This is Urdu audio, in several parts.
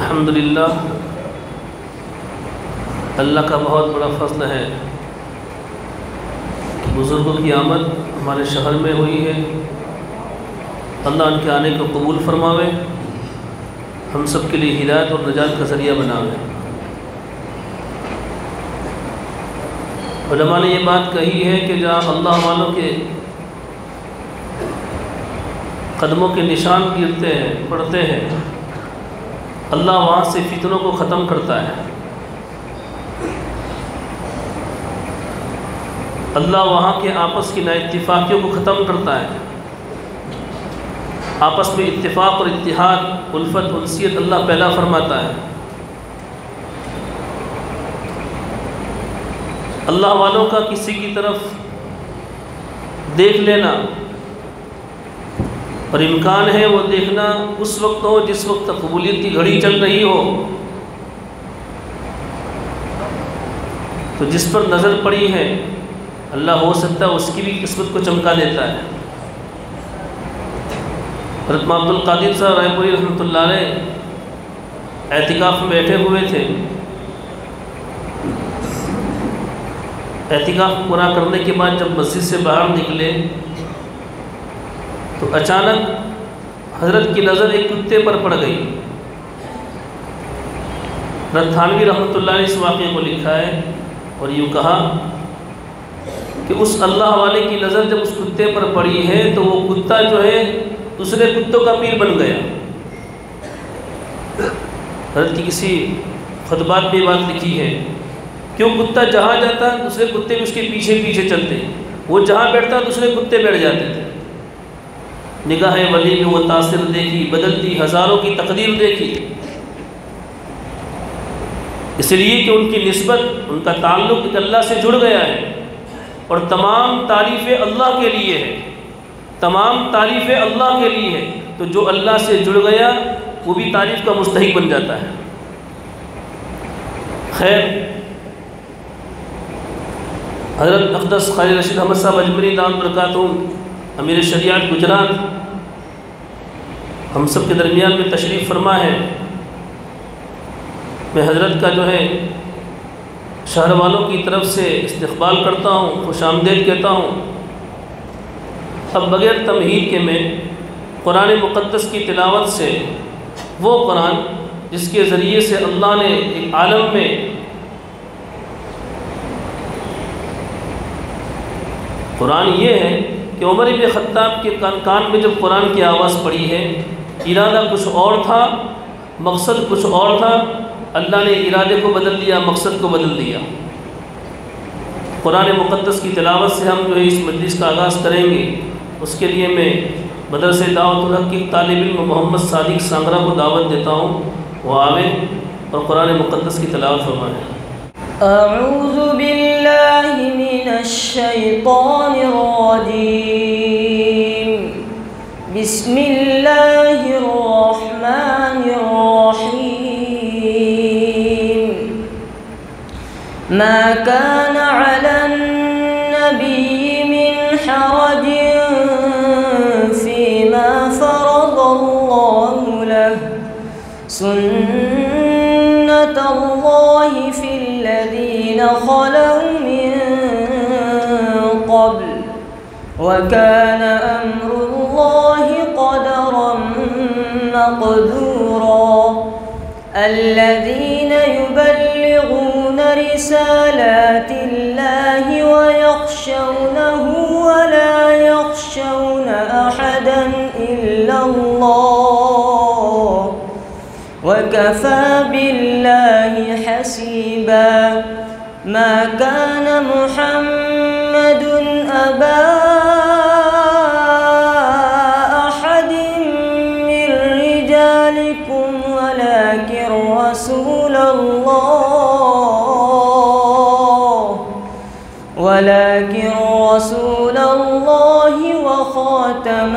الحمدللہ، اللہ کا بہت بڑا فضل ہے کہ بزرگوں کی آمد ہمارے شہر میں ہوئی ہے۔ اللہ ان کے آنے کو قبول فرماوے، ہم سب کے لیے ہدایت اور نجات کا ذریعہ بناوے۔ علماء نے یہ بات کہی ہے کہ جہاں اللہ والوں کے قدموں کے نشان گرتے ہیں، پڑتے ہیں، اللہ وہاں سے فتنوں کو ختم کرتا ہے۔ اللہ وہاں کے آپس کی نااتفاقیوں کو ختم کرتا ہے۔ آپس میں اتفاق اور اتحاد، الفت، انسیت اللہ پیدا فرماتا ہے۔ اللہ والوں کا کسی کی طرف دیکھ لینا، اور امکان ہے وہ دیکھنا اس وقت ہو جس وقت قبولیت کی گھڑی چل رہی ہو، تو جس پر نظر پڑی ہے اللہ ہو سکتا ہے اس کی بھی قسمت کو چمکا دیتا ہے۔ حضرت عبد القادر صاحب رائے پوری رحمۃ اللہ علیہ اعتکاف میں بیٹھے ہوئے تھے۔ اعتکاف پورا کرنے کے بعد جب مسجد سے باہر نکلے تو اچانک حضرت کی نظر ایک کتے پر پڑ گئی۔ حضرت تھانوی رحمۃ اللہ نے اس واقعے کو لکھا ہے اور یوں کہا کہ اس اللہ والے کی نظر جب اس کتے پر پڑی ہے تو وہ کتا جو ہے دوسرے کتوں کا پیر بن گیا۔ حضرت کی کسی خطبات میں یہ بات لکھی ہے، کیوں کتا جہاں جاتا دوسرے کتے بھی اس کے پیچھے پیچھے چلتے، وہ جہاں بیٹھتا دوسرے کتے بیٹھ جاتے تھے۔ نگاہ ولی میں وہ تاثر دیکھی، بدلتی ہزاروں کی تقدیر دیکھی، اس لیے کہ ان کی نسبت، ان کا تعلق ایک اللہ سے جڑ گیا ہے، اور تمام تعریفیں اللہ کے لیے ہے، تمام تعریفیں اللہ کے لیے ہے۔ تو جو اللہ سے جڑ گیا وہ بھی تعریف کا مستحق بن جاتا ہے۔ خیر، حضرت اقدس قاری رشید احمد صاحب اجمری دامت برکاتہم امیر شریعت گجرات ہم سب کے درمیان میں تشریف فرما ہے۔ میں حضرت کا جو ہے شہر والوں کی طرف سے استقبال کرتا ہوں، خوش آمدید کہتا ہوں۔ اب بغیر تمہید کے میں قرآن مقدس کی تلاوت سے، وہ قرآن جس کے ذریعے سے اللہ نے ایک عالم میں قرآن یہ ہے کہ عمر بن خطاب کے کان میں جب قرآن کی آواز پڑی ہے، ارادہ کچھ اور تھا، مقصد کچھ اور تھا، اللہ نے ارادے کو بدل دیا، مقصد کو بدل دیا۔ قرآن مقدس کی تلاوت سے ہم جو ہے اس مجلس کا آغاز کریں گے، اس کے لیے میں مدرسہ دعوت الحق کے طالب علم محمد صادق سانگرا کو دعوت دیتا ہوں، وہ آویں اور قرآن مقدس کی تلاوت فرمائیں۔ اعوذ باللہ من الشیطان الرجیم، بسم اللہ الرحمن الرحیم۔ ما كان على النبي من حرج فيما فرض الله له، سنة الله في الذين خلوا من قبل، وكان أمر الله قدرا مقدورا۔ الذين يبلغون رسالات الله ويخشونه ولا يخشون أحدا إلا الله، وكفى بالله حسيبا۔ ما كان محمد أبا أحد من رجالكم ولكن رسول الله وخاتم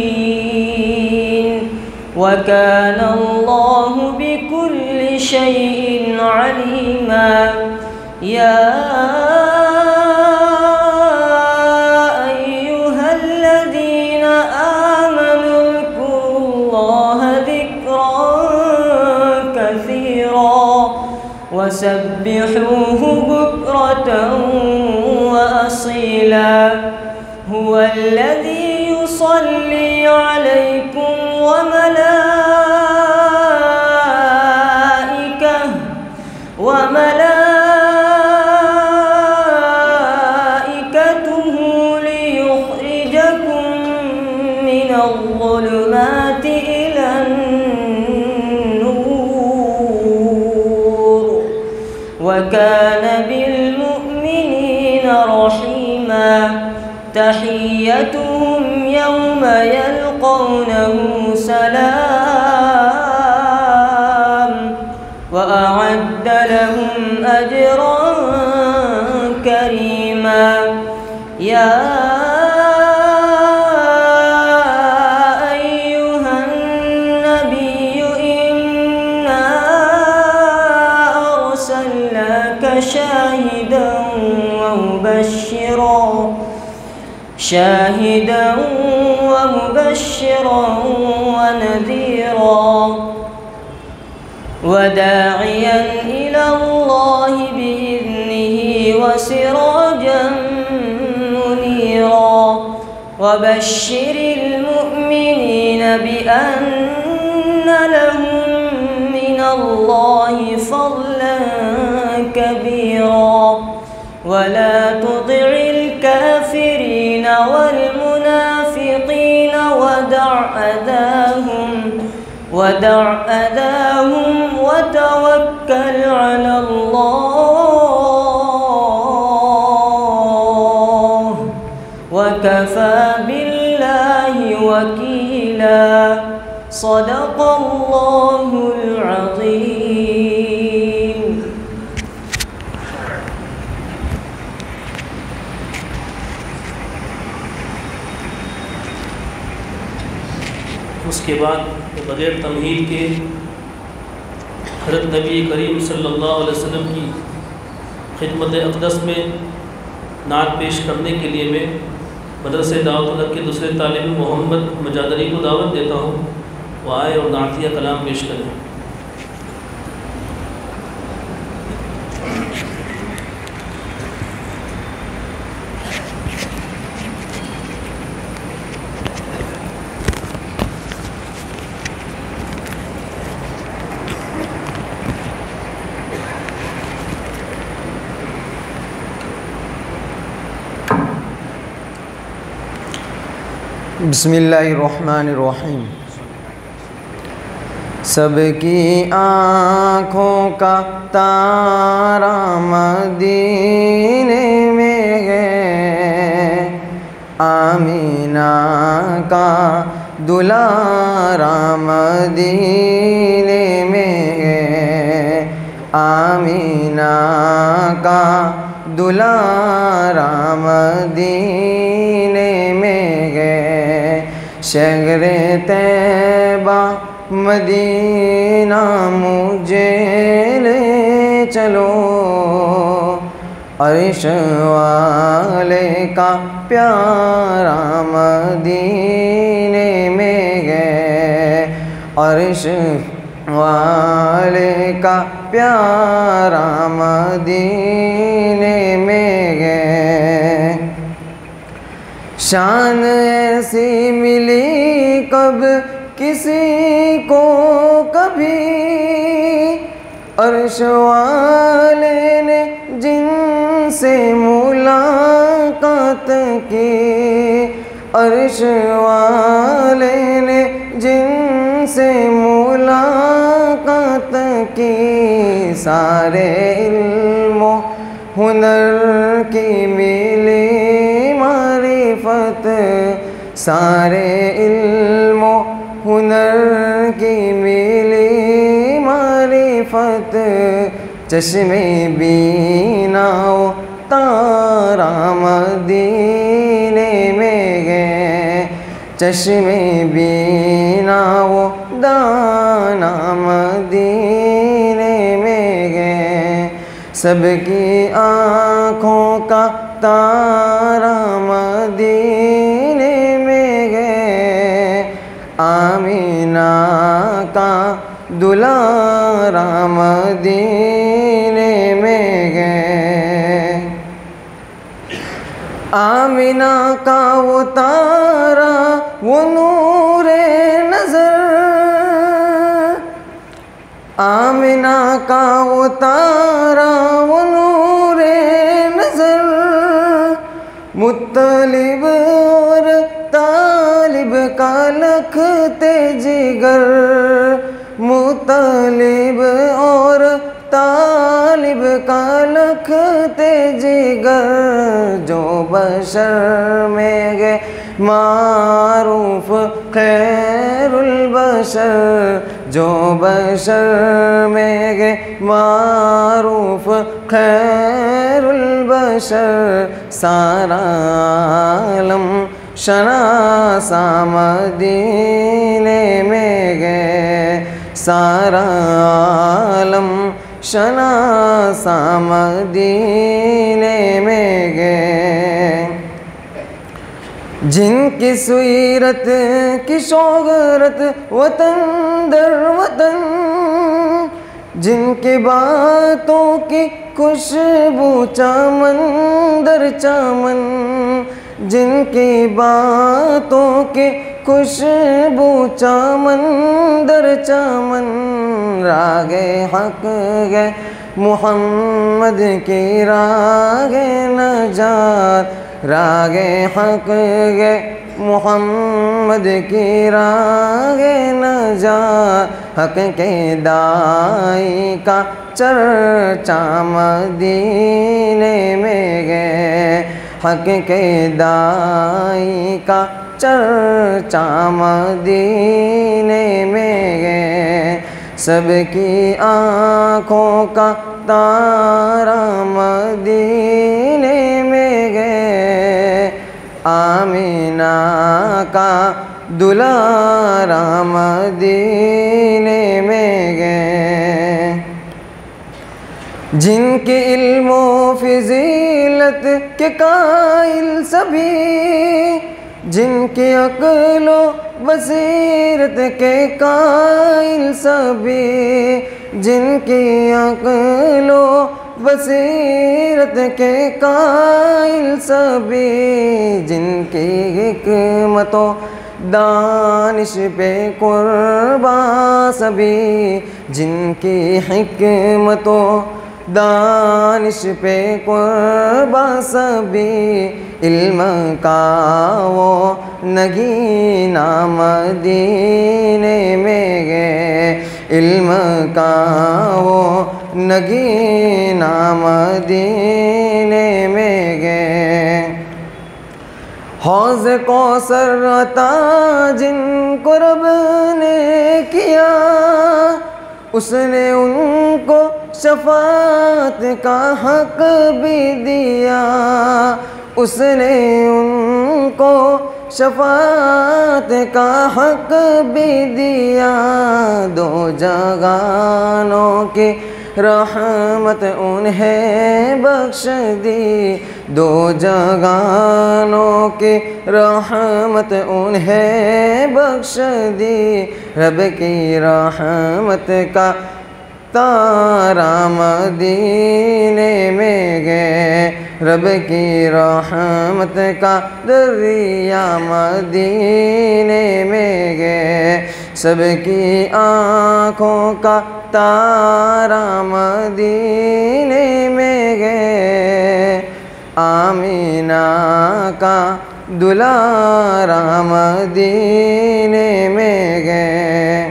النبيين، وكان الله بكل شيء عليما۔ يا أيها الذين آمنوا اذكروا الله ذكرا وسبحوه بكرة وأصيلا هو الذي يصلي عليكم وملائكته ليخرجكم من الظلمات إلى النور وكان بالمؤمنين رحيما تحيتهم يوم يلقونه سلام وأعد لهم أجرا كريما يا أيها النبي إنا أرسلناك شاهدا ومبشرا ونذيرا وداعيا إلى الله بإذنه وسراجا منيرا وبشر المؤمنين بأن لهم من الله فضلا كبيرا ولا تطع الكافرين والمنافقين ودع أذاهم وتوكل على الله وكفى بالله وكيلا صدق الله العظيم. اس کے بعد بغیر تمہید کے حضرت نبی کریم صلی اللہ علیہ وسلم کی خدمت اقدس میں نعت پیش کرنے کے لیے میں مدرسہ دعوت الحق کے دوسرے طالب محمد مجادری کو دعوت دیتا ہوں وہ آئے اور نعتیہ کلام پیش کریں. بسم اللہ الرحمن الرحیم. سب کی آنکھوں کا تارا مدینے میں ہے، آمینہ کا دلارا مدینے میں ہے، آمینہ کا دلارا مدینے میں ہے. شہر طیبہ مدینہ مجھے لے چلو، عرش والے کا پیارا مدینے میں ہے، عرش والے کا پیارا مدینے میں ہے. شان ایسی ملی کب کسی کو کبھی، عرش والے نے جن سے ملاقات کی، عرش والے نے جن سے ملاقات کی. سارے علم و ہنر کی ملی معرفت، سارے علم و ہنر کی ملی معرفت. چشم بینا و تارا مدینے میں گئے، چشم بینا و دانا مدینے میں گئے. سب کی آنکھوں کا تارا مدینے میں گئے، آمینہ کا دلارا مدینے آمینہ کا وہ تارا وہ نور نظر، آمینہ کا وہ تارا وہ نور نظر، مطلب اور طالب کا لکھتے جگر، مطلب اور طالب کا لکھتے جگر، جو بشر میں گئے معروف خیر البشر، جو بشر میں گئے معروف خیر البشر، سارا عالم شناسا مدینے میں گئے، سارا عالم شناسا مدینے میں گئے، جن کی سیرت کی شہرت وطن در وطن، جن کی باتوں کی خوشبو چمن در چمن، جن کی باتوں کی خوشبو چمن در چمن، راگ حق گئے محمد کی راگ نجات، راگ حق گئے محمد کی راگ نجات، حق کے دائی کا چرچا مدینے میں گئے، حق کے دائی کا چرچا مدینے میں گئے، سب کی آنکھوں کا تارا مدینے میں گئے، آمینہ کا دلارا مدینے میں گئے، جن کے علم و فضیلت کے قائل سبھی، جن کی عقل و بصیرت کے قائل سبھی، جن کی عقل و بصیرت کے قائل سبھی، جن کی حکمت و دانش پہ قربان سبھی، جن کی حکمت و دانش پہ قربان سبھی، علم کا وہ نگینہ مدینے میں گئے، علم کا وہ نگینہ مدینے میں گئے، حوض کوثر عطا جن کو رب نے کیا، اس نے ان کو شفاعت کا حق بھی دیا، اس نے ان کو شفاعت کا حق بھی دیا، دو جہانوں کی رحمت انہیں بخش دی، دو جہانوں کی رحمت انہیں بخش دی، رب کی رحمت کا تارا مدینے میں گئے، رب کی رحمت کا دریا مدینے میں گئے، سب کی آنکھوں کا تارا مدینے میں گئے، آمینہ کا دلارا مدینے میں گئے،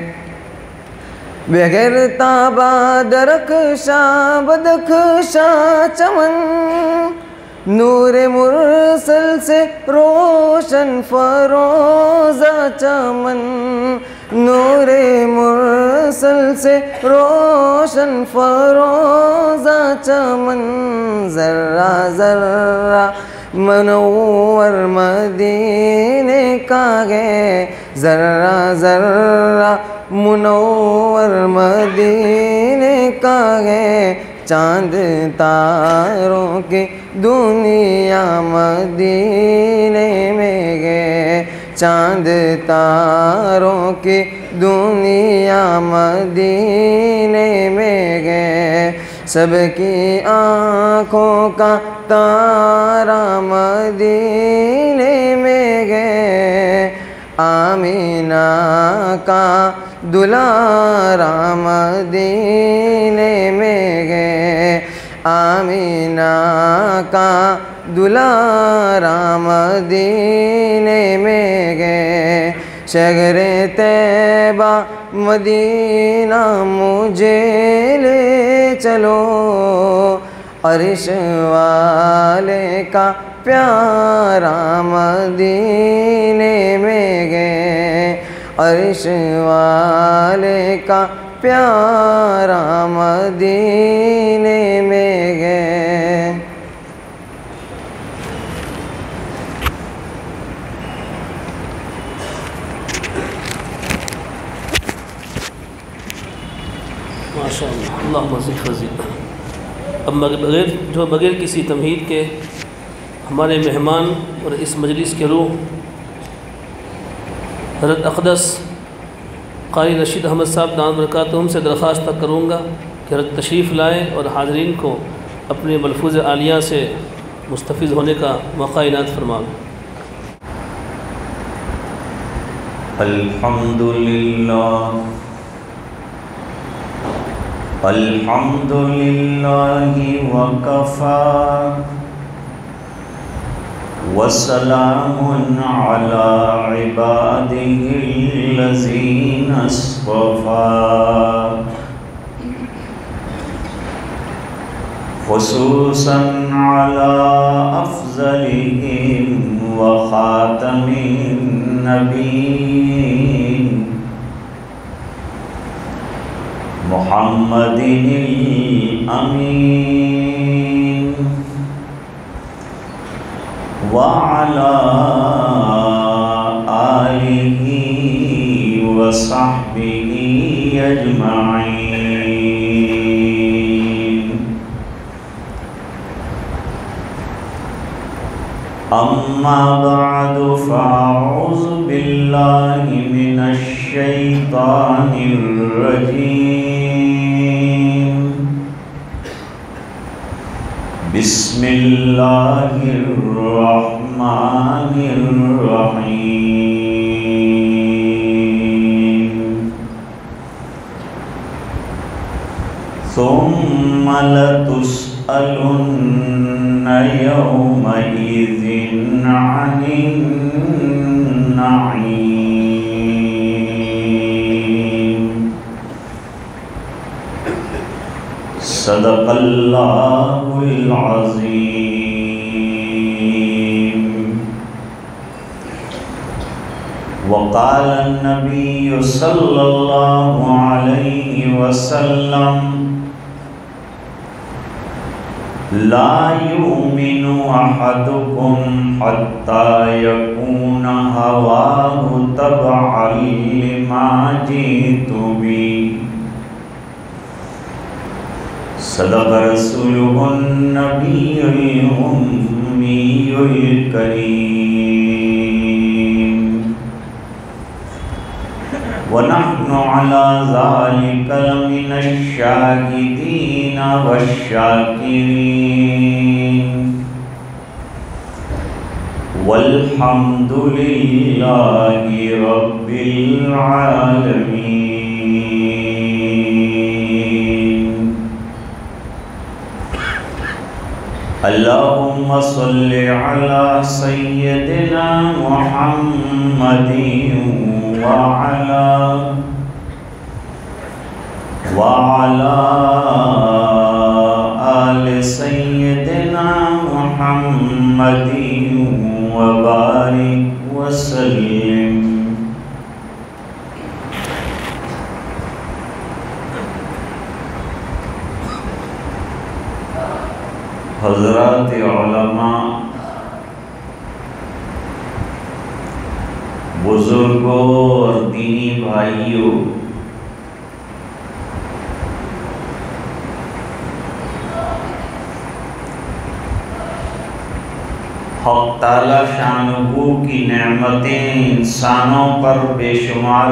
بغیر تابا درخشا بدخشا چمن، نور مرسل سے روشن فروزہ چمن، نور مرسل سے روشن فروزہ چمن، ذرہ ذرہ منور مدینے کا ہے، ذرہ ذرہ منور مدینے کا ہے، چاند تاروں کی دنیا مدینے میں گئے، چاند تاروں کی دنیا مدینے میں گئے، سب کی آنکھوں کا تارا مدینے میں گئے، آمینہ کا دلارا مدینے میں گئے، آمینہ کا دلارا مدینے میں گئے، شہر طیبہ مدینہ مجھے لے چلو، عرش والے کا پیارا مدینے میں گئے، عرش والے کا پیارا مدینے میں گئے۔ ماشاء اللہ، اللہ مزید فضیل۔ اب بغیر کسی تمہید کے ہمارے مہمان اور اس مجلس کے روح حضرت اقدس قاری رشید احمد صاحب دامت برکاتہم سے درخواست کروں گا کہ حضرت تشریف لائیں اور حاضرین کو اپنے ملفوظ عالیہ سے مستفیض ہونے کا موقع عنایت فرمائیں۔ الحمدللہ وکفا وسلام علی عباده الذین اصطفى، خصوصا علی افضلهم وخاتم النبیین محمد الامین وعلى آلہ وصحبہ اجمعین، اما بعد فاعوذ باللہ من الشیطان الرجیم، بسم اللہ الرحمن الرحیم، ثم لتسألن یومئذ عن النعیم، صدق اللہ العظیم۔ وقال النبی صلی اللہ علیہ وسلم، لا یؤمن احدکم حتی یکون ہواہ تبعا لما جئت بہ، صدق رسولہ النبی الأمی الکریم، ونحن على ذلك من الشاهدين والشاكرين، والحمد لله رب العالمين۔ اللهم صل على سيدنا محمد وعلى آل سيدنا محمد وبارك وسلم۔ حضرات علماء، بزرگوں اور دینی بھائیوں، حق تعالی شانہ کی نعمتیں انسانوں پر بے شمار،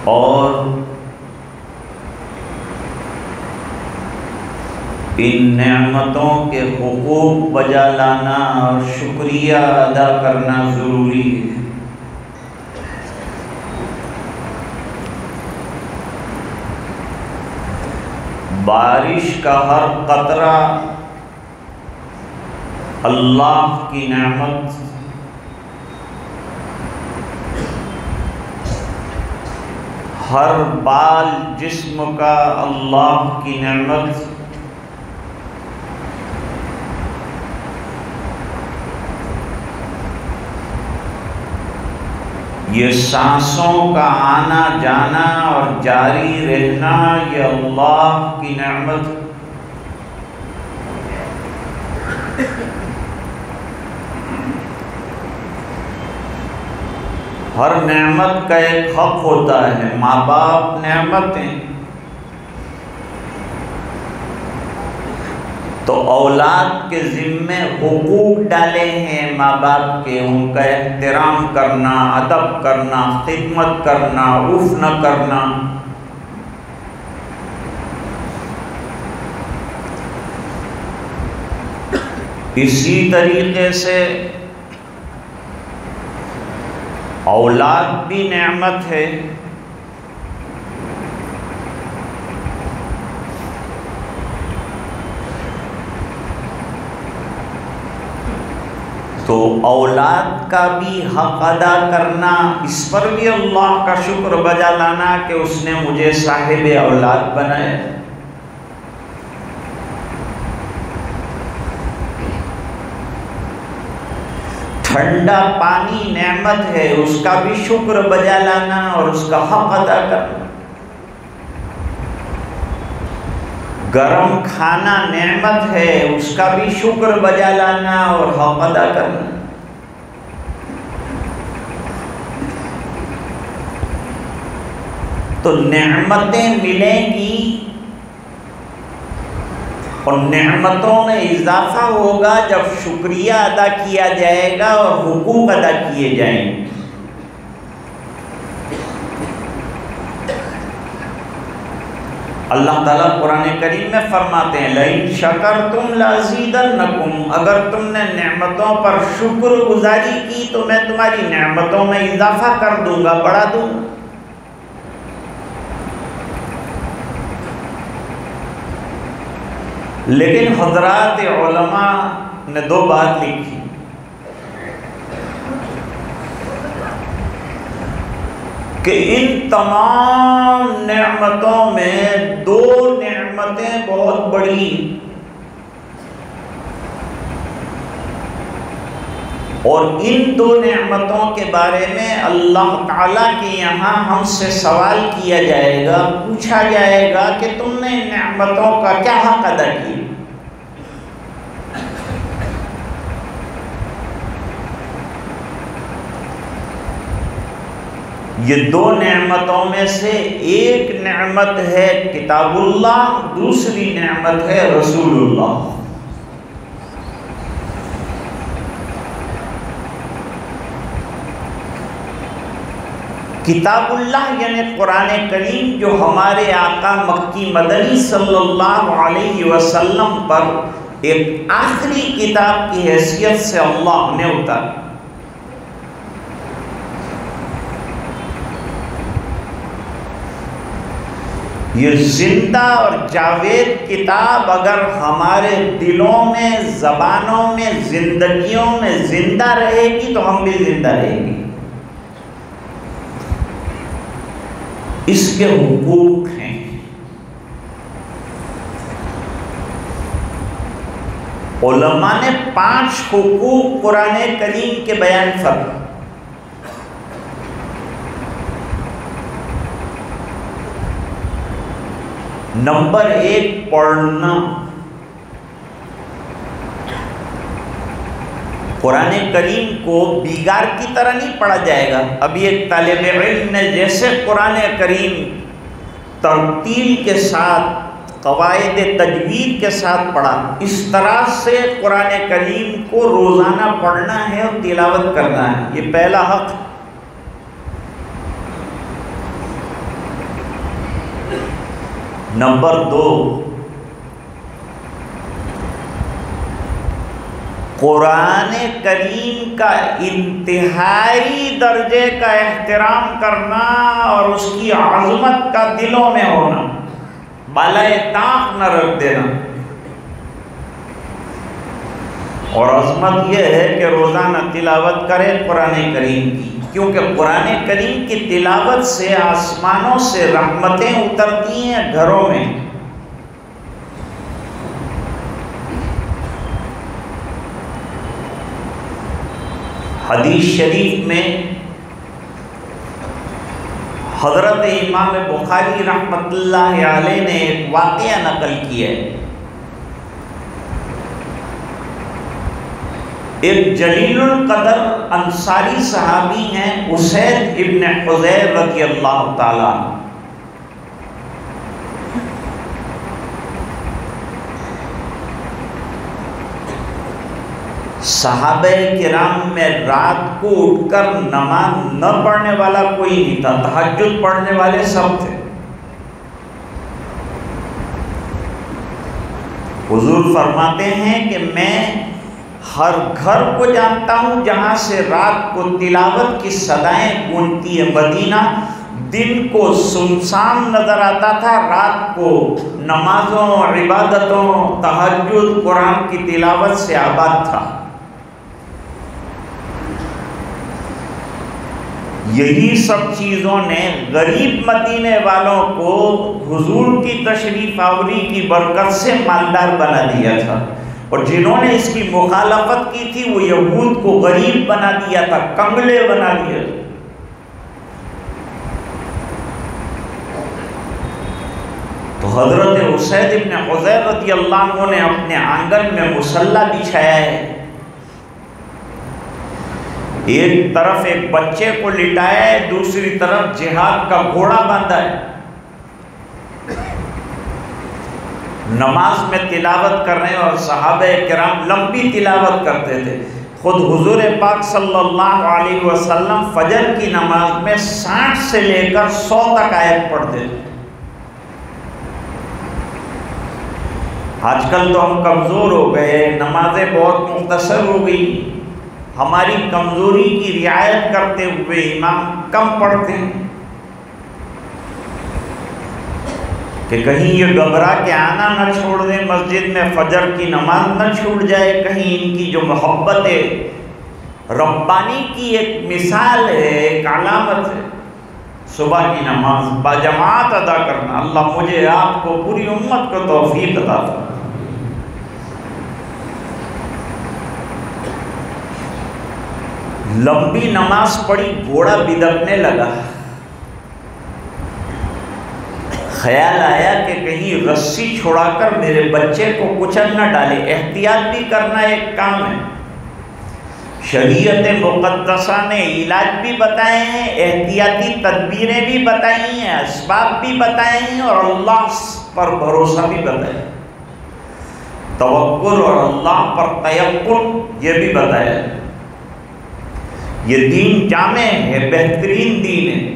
اور ان نعمتوں کے حقوق بجا لانا اور شکریہ ادا کرنا ضروری ہے۔ بارش کا ہر قطرہ اللہ کی نعمت، ہر بال جسم کا اللہ کی نعمت، یہ سانسوں کا آنا جانا اور جاری رہنا، یہ اللہ کی نعمت۔ ہر نعمت کا ایک حق ہوتا ہے۔ ماں باپ نعمتیں، تو اولاد کے ذمے حقوق ڈالے ہیں ماں باپ کے، ان کا احترام کرنا، ادب کرنا، خدمت کرنا، اف نہ کرنا۔ اسی طریقے سے اولاد بھی نعمت ہے۔ تو اولاد کا بھی حق ادا کرنا، اس پر بھی اللہ کا شکر بجا لانا کہ اس نے مجھے صاحب اولاد بنایا۔ ٹھنڈا پانی نعمت ہے، اس کا بھی شکر بجا لانا اور اس کا حق ادا کرنا۔ گرم کھانا نعمت ہے، اس کا بھی شکر بجا لانا اور حق ادا کرنا۔ تو نعمتیں ملیں گی اور نعمتوں میں اضافہ ہوگا جب شکریہ ادا کیا جائے گا اور حقوق ادا کیے جائیں گے۔ اللہ تعالیٰ قرآن کریم میں فرماتے ہیں لَإِن شَكَرْتُمْ لَأَزِيدَنَّكُمْ، اگر تم نے نعمتوں پر شکر گزاری کی تو میں تمہاری نعمتوں میں اضافہ کر دوں گا، بڑھا دوں گا۔ لیکن حضرات علماء نے دو بات لکھی، کہ ان تمام نعمتوں میں دو نعمتیں بہت بڑی، اور ان دو نعمتوں کے بارے میں اللہ تعالیٰ کے یہاں ہم سے سوال کیا جائے گا، پوچھا جائے گا کہ تم نے ان نعمتوں کا کیا حق ادا کیا۔ یہ دو نعمتوں میں سے ایک نعمت ہے کتاب اللہ، دوسری نعمت ہے رسول اللہ۔ کتاب اللہ یعنی قرآن کریم، جو ہمارے آقا مکی مدنی صلی اللہ علیہ وسلم پر ایک آخری کتاب کی حیثیت سے اللہ نے اتارا۔ یہ زندہ اور جاوید کتاب اگر ہمارے دلوں میں، زبانوں میں، زندگیوں میں زندہ رہے گی تو ہم بھی زندہ رہیں گے۔ اس کے حقوق ہیں۔ علماء نے 5 حقوق قرآن کریم کے بیان فرمائے۔ نمبر 1 پڑھنا۔ قرآن کریم کو بیگار کی طرح نہیں پڑھا جائے گا۔ ابھی ایک طالب علم نے جیسے قرآن کریم ترتیل کے ساتھ، قواعد تجوید کے ساتھ پڑھا، اس طرح سے قرآن کریم کو روزانہ پڑھنا ہے اور تلاوت کرنا ہے۔ یہ پہلا حق۔ نمبر 2، قرآن کریم کا انتہائی درجے کا احترام کرنا اور اس کی عظمت کا دلوں میں ہونا، بالائے طاق نہ رکھ دینا۔ اور عظمت یہ ہے کہ روزانہ تلاوت کرے قرآن کریم کی، کیونکہ قرآن کریم کی تلاوت سے آسمانوں سے رحمتیں اترتی ہیں گھروں میں۔ حدیث شریف میں حضرت امام بخاری رحمۃ اللہ علیہ نے ایک واقعہ نقل کیا ہے۔ ایک جلیل القدر انصاری صحابی ہیں اسید ابن حضیر رضی اللہ تعالیٰ عنہ۔ صحابہ کرام میں رات کو اٹھ کر نماز نہ پڑھنے والا کوئی نہیں تھا، تہجد پڑھنے والے سب تھے۔ حضور فرماتے ہیں کہ میں ہر گھر کو جانتا ہوں جہاں سے رات کو تلاوت کی صدائیں گونجتی ہیں۔ مدینہ دن کو سنسان نظر آتا تھا، رات کو نمازوں، عبادتوں، تہجد، قرآن کی تلاوت سے آباد تھا۔ یہی سب چیزوں نے غریب مدینے والوں کو حضور کی تشریف آوری کی برکت سے مالدار بنا دیا تھا، اور جنہوں نے اس کی مخالفت کی تھی وہ یہود کو غریب بنا دیا تھا، کنگلے بنا دیا تھا۔ تو حضرت اسید ابن حضیر رضی اللہ عنہ نے اپنے آنگن میں مصلی بچھایا ہے، ایک طرف ایک بچے کو لٹایا ہے، دوسری طرف جہاد کا گھوڑا باندھا ہے، نماز میں تلاوت کر رہے ہیں، اور صحابہ کرام لمبی تلاوت کرتے تھے۔ خود حضور پاک صلی اللہ علیہ وسلم فجر کی نماز میں 60 سے لے کر 100 تک آیت پڑھتے تھے۔ آج کل تو ہم کمزور ہو گئے، نمازیں بہت مختصر ہو گئی، ہماری کمزوری کی رعایت کرتے ہوئے امام کم پڑھتے ہیں کہ کہیں یہ گھبرا کے آنا نہ چھوڑ دیں مسجد میں، فجر کی نماز نہ چھوٹ جائے، کہیں ان کی جو محبت ربانی کی ایک مثال ہے، ایک علامت ہے، صبح کی نماز باجماعت ادا کرنا۔ اللہ مجھے آپ کو پوری امت کو توفیق عطا فرمائے۔ لمبی نماز پڑھی، گھوڑا بدکنے لگا، خیال آیا کہ کہیں رسی چھوڑا کر میرے بچے کو کچل نہ ڈالے۔ احتیاط بھی کرنا ایک کام ہے، شریعت مقدسہ نے علاج بھی بتائے ہیں، احتیاطی تدبیریں بھی بتائی ہیں، اسباب بھی بتائے ہیں، اور اللہ پر بھروسہ بھی بتایا، توکل اور اللہ پر تیقن یہ بھی بتایا ہے۔ یہ دین جامع ہے، بہترین دین ہے۔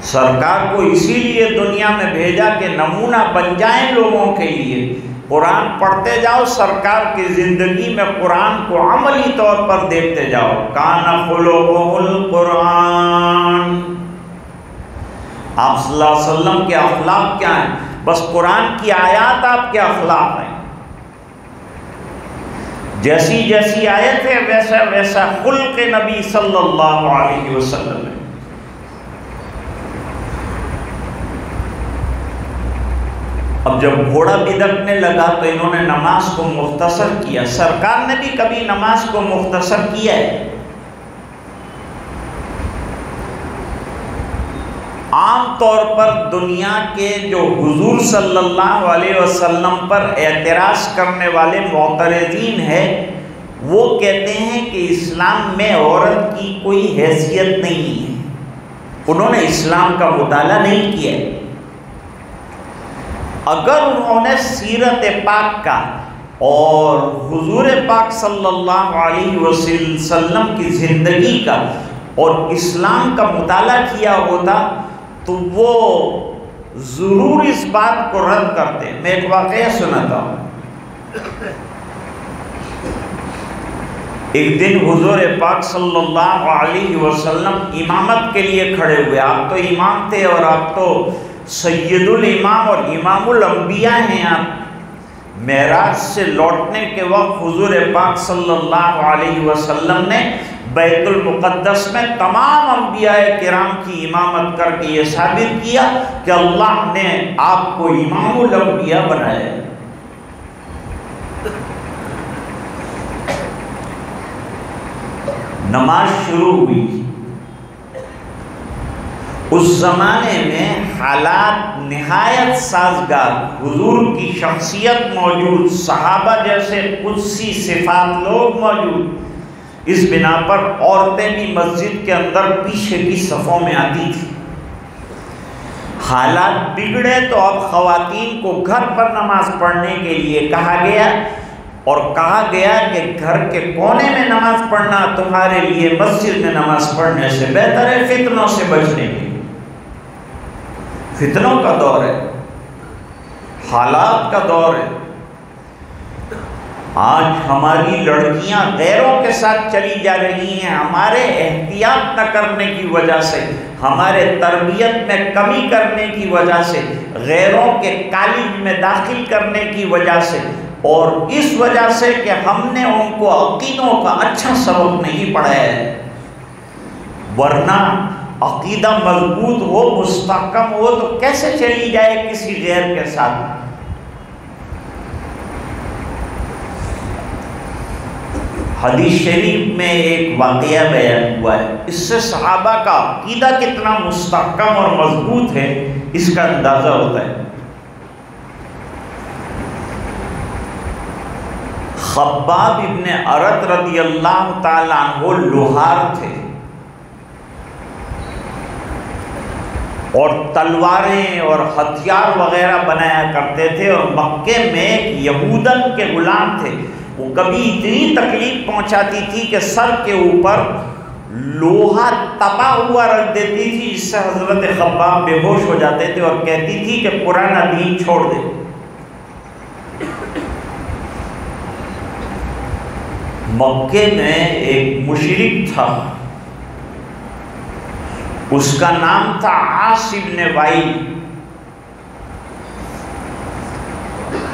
سرکار کو اسی لیے دنیا میں بھیجا کہ نمونہ بن جائیں لوگوں کے لیے۔ قرآن پڑھتے جاؤ، سرکار کی زندگی میں قرآن کو عملی طور پر دیکھتے جاؤ۔ کان خلقہ القرآن، آپ صلی اللہ علیہ وسلم کے اخلاق کیا ہیں؟ بس قرآن کی آیات آپ کے اخلاق ہیں، جیسی جیسی آیت ہے ویسا ویسا خلق نبی صلی اللہ علیہ وسلم ہے۔ اب جب گھوڑا بدکنے لگا تو انہوں نے نماز کو مختصر کیا۔ سرکار نے بھی کبھی نماز کو مختصر کیا ہے۔ عام طور پر دنیا کے جو حضور صلی اللہ علیہ وسلم پر اعتراض کرنے والے معترضین ہیں، وہ کہتے ہیں کہ اسلام میں عورت کی کوئی حیثیت نہیں ہے، انہوں نے اسلام کا مطالعہ نہیں کیا۔ اگر انہوں نے سیرت پاک کا اور حضور پاک صلی اللہ علیہ وسلم کی زندگی کا اور اسلام کا مطالعہ کیا ہوتا تو وہ ضرور اس بات کو رد کرتے. میں ایک واقعہ سناتا ہوں. ایک دن حضور پاک صلی اللہ علیہ وسلم امامت کے لیے کھڑے ہوئے. آپ تو امام تھے اور آپ تو سید الامام اور امام الانبیاء ہیں. آپ معراج سے لوٹنے کے وقت حضور پاک صلی اللہ علیہ وسلم نے بیت المقدس میں تمام انبیاء کرام کی امامت کر کے یہ ثابت کیا کہ اللہ نے آپ کو امام الانبیاء بنایا. نماز شروع ہوئی. اس زمانے میں حالات نہایت سازگار، حضور کی شخصیت موجود، صحابہ جیسے قدسی صفات لوگ موجود. اس بنا پر عورتیں بھی مسجد کے اندر پیچھے کی صفوں میں آتی تھی. حالات بگڑے تو اب خواتین کو گھر پر نماز پڑھنے کے لیے کہا گیا، اور کہا گیا کہ گھر کے کونے میں نماز پڑھنا تمہارے لیے مسجد میں نماز پڑھنے سے بہتر ہے، فتنوں سے بچنے کے لیے. فتنوں کا دور ہے، حالات کا دور ہے. آج ہماری لڑکیاں غیروں کے ساتھ چلی جا رہی ہیں ہمارے احتیاط نہ کرنے کی وجہ سے، ہمارے تربیت میں کمی کرنے کی وجہ سے، غیروں کے کالج میں داخل کرنے کی وجہ سے، اور اس وجہ سے کہ ہم نے ان کو عقیدوں کا اچھا سبق نہیں پڑھایا ہے. ورنہ عقیدہ مضبوط ہو، مستحکم ہو تو کیسے چلی جائے کسی غیر کے ساتھ. حدیث شریف میں ایک واقعہ بیان ہوا ہے، اس سے صحابہ کا عقیدہ کتنا مستحکم اور مضبوط ہے اس کا اندازہ ہوتا ہے. خباب ابن ارت رضی اللہ تعالیٰ عنہ لوہار تھے اور تلواریں اور ہتھیار وغیرہ بنایا کرتے تھے، اور مکے میں ایک یہودن کے غلام تھے. وہ کبھی اتنی تکلیف پہنچاتی تھی کہ سر کے اوپر لوہا تپا ہوا رکھ دیتی تھی، جس سے حضرت خباب بے ہوش ہو جاتے تھے اور کہتی تھی کہ پرانا دین چھوڑ دے. مکے میں ایک مشرک تھا، اس کا نام تھا عاص بن وائل.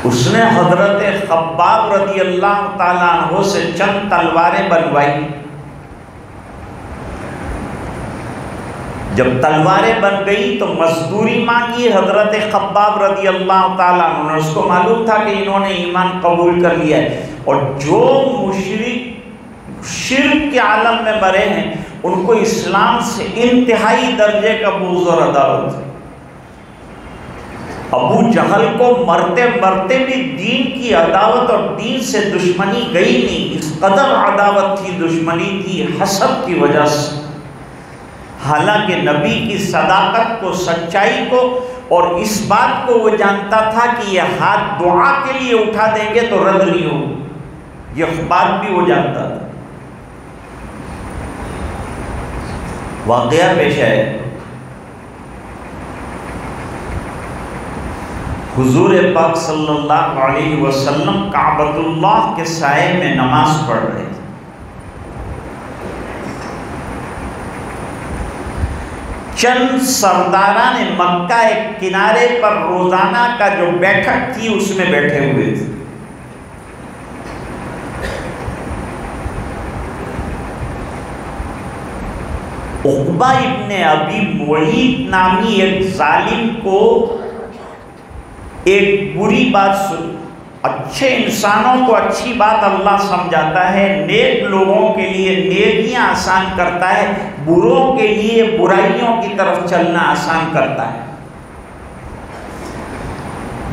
اس نے حضرت خباب رضی اللہ تعالیٰ عنہ سے چند تلواریں بنوائی. جب تلواریں بن گئی تو مزدوری مانگی حضرت خباب رضی اللہ تعالیٰ عنہ. اس کو معلوم تھا کہ انہوں نے ایمان قبول کر لیا ہے، اور جو مشرک شرک کے عالم میں مرے ہیں ان کو اسلام سے انتہائی درجے کا بغض اور عداوت ہے. ابو جہل کو مرتے مرتے بھی دین کی عداوت اور دین سے دشمنی گئی نہیں. اس قدر عداوت تھی، دشمنی تھی حسد کی وجہ سے. حالانکہ نبی کی صداقت کو، سچائی کو، اور اس بات کو وہ جانتا تھا کہ یہ ہاتھ دعا کے لیے اٹھا دیں گے تو رد نہیں ہو، یہ بات بھی وہ جانتا تھا. واقعہ پیش ہے. حضور پاک صلی اللہ علیہ وسلم کعبۃ اللہ کے سائے میں نماز پڑھ رہے تھے. چند سرداران مکہ ایک کنارے پر روزانہ کا جو بیٹھک تھی اس میں بیٹھے ہوئے تھے. عقبہ ابن ابی معیط نامی ایک ظالم کو ایک بری بات سن. اچھے انسانوں کو اچھی بات اللہ سمجھاتا ہے، نیک لوگوں کے لیے نیکیاں آسان کرتا ہے، بروں کے لیے برائیوں کی طرف چلنا آسان کرتا ہے.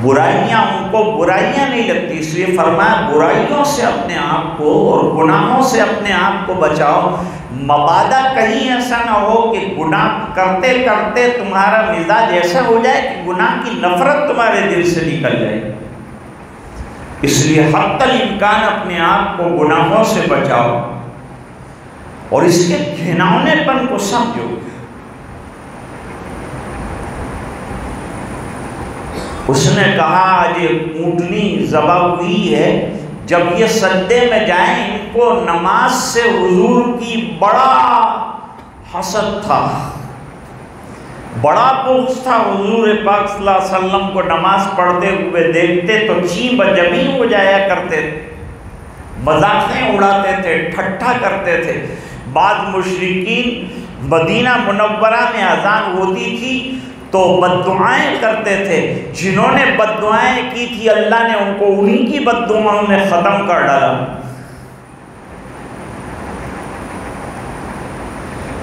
برائیاں ان کو برائیاں نہیں لگتی، اس لیے فرمایا برائیوں سے اپنے آپ کو اور گناہوں سے اپنے آپ کو بچاؤ. مبادا کہیں ایسا نہ ہو کہ گناہ کرتے کرتے تمہارا مزاج ایسا ہو جائے کہ گناہ کی نفرت تمہارے دل سے نکل جائے. اس لیے حتی الامکان اپنے آپ کو گناہوں سے بچاؤ اور اس کے گھناؤنے پن کو سمجھو. اس نے کہا آج اونٹنی ذبح ہوئی ہے، جب یہ سجدے میں جائیں ان کو نماز سے حضور کی بڑا حسد تھا، بڑا بغض تھا، حضور پاک صلی اللہ علیہ وسلم کو نماز پڑھتے ہوئے دیکھتے تو چین بجمین ہو جایا کرتے تھے، مذاقیں اڑاتے تھے، ٹھٹھا کرتے تھے۔ بعض مشرکین مدینہ منورہ میں اذان ہوتی تھی تو بددعائیں کرتے تھے، جنہوں نے بددعائیں کی تھی اللہ نے ان کو انہی کی بددعاؤں میں ختم کر ڈالا۔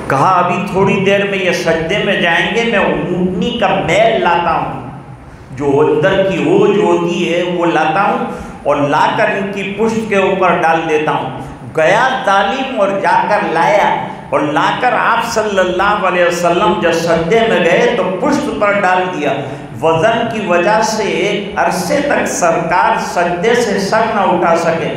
کہا ابھی تھوڑی دیر میں یہ سجدے میں جائیں گے، میں اونٹنی کا میل لاتا ہوں، جو اندر کی ہوج ہوتی ہے وہ لاتا ہوں اور لا کر ان کی پشت کے اوپر ڈال دیتا ہوں۔ گیا ظالم اور جا کر لایا، اور لا کر آپ صلی اللہ علیہ وسلم جب سجدے میں گئے تو پشت پر ڈال دیا۔ وزن کی وجہ سے ایک عرصے تک سرکار سجدے سے سر نہ اٹھا سکے۔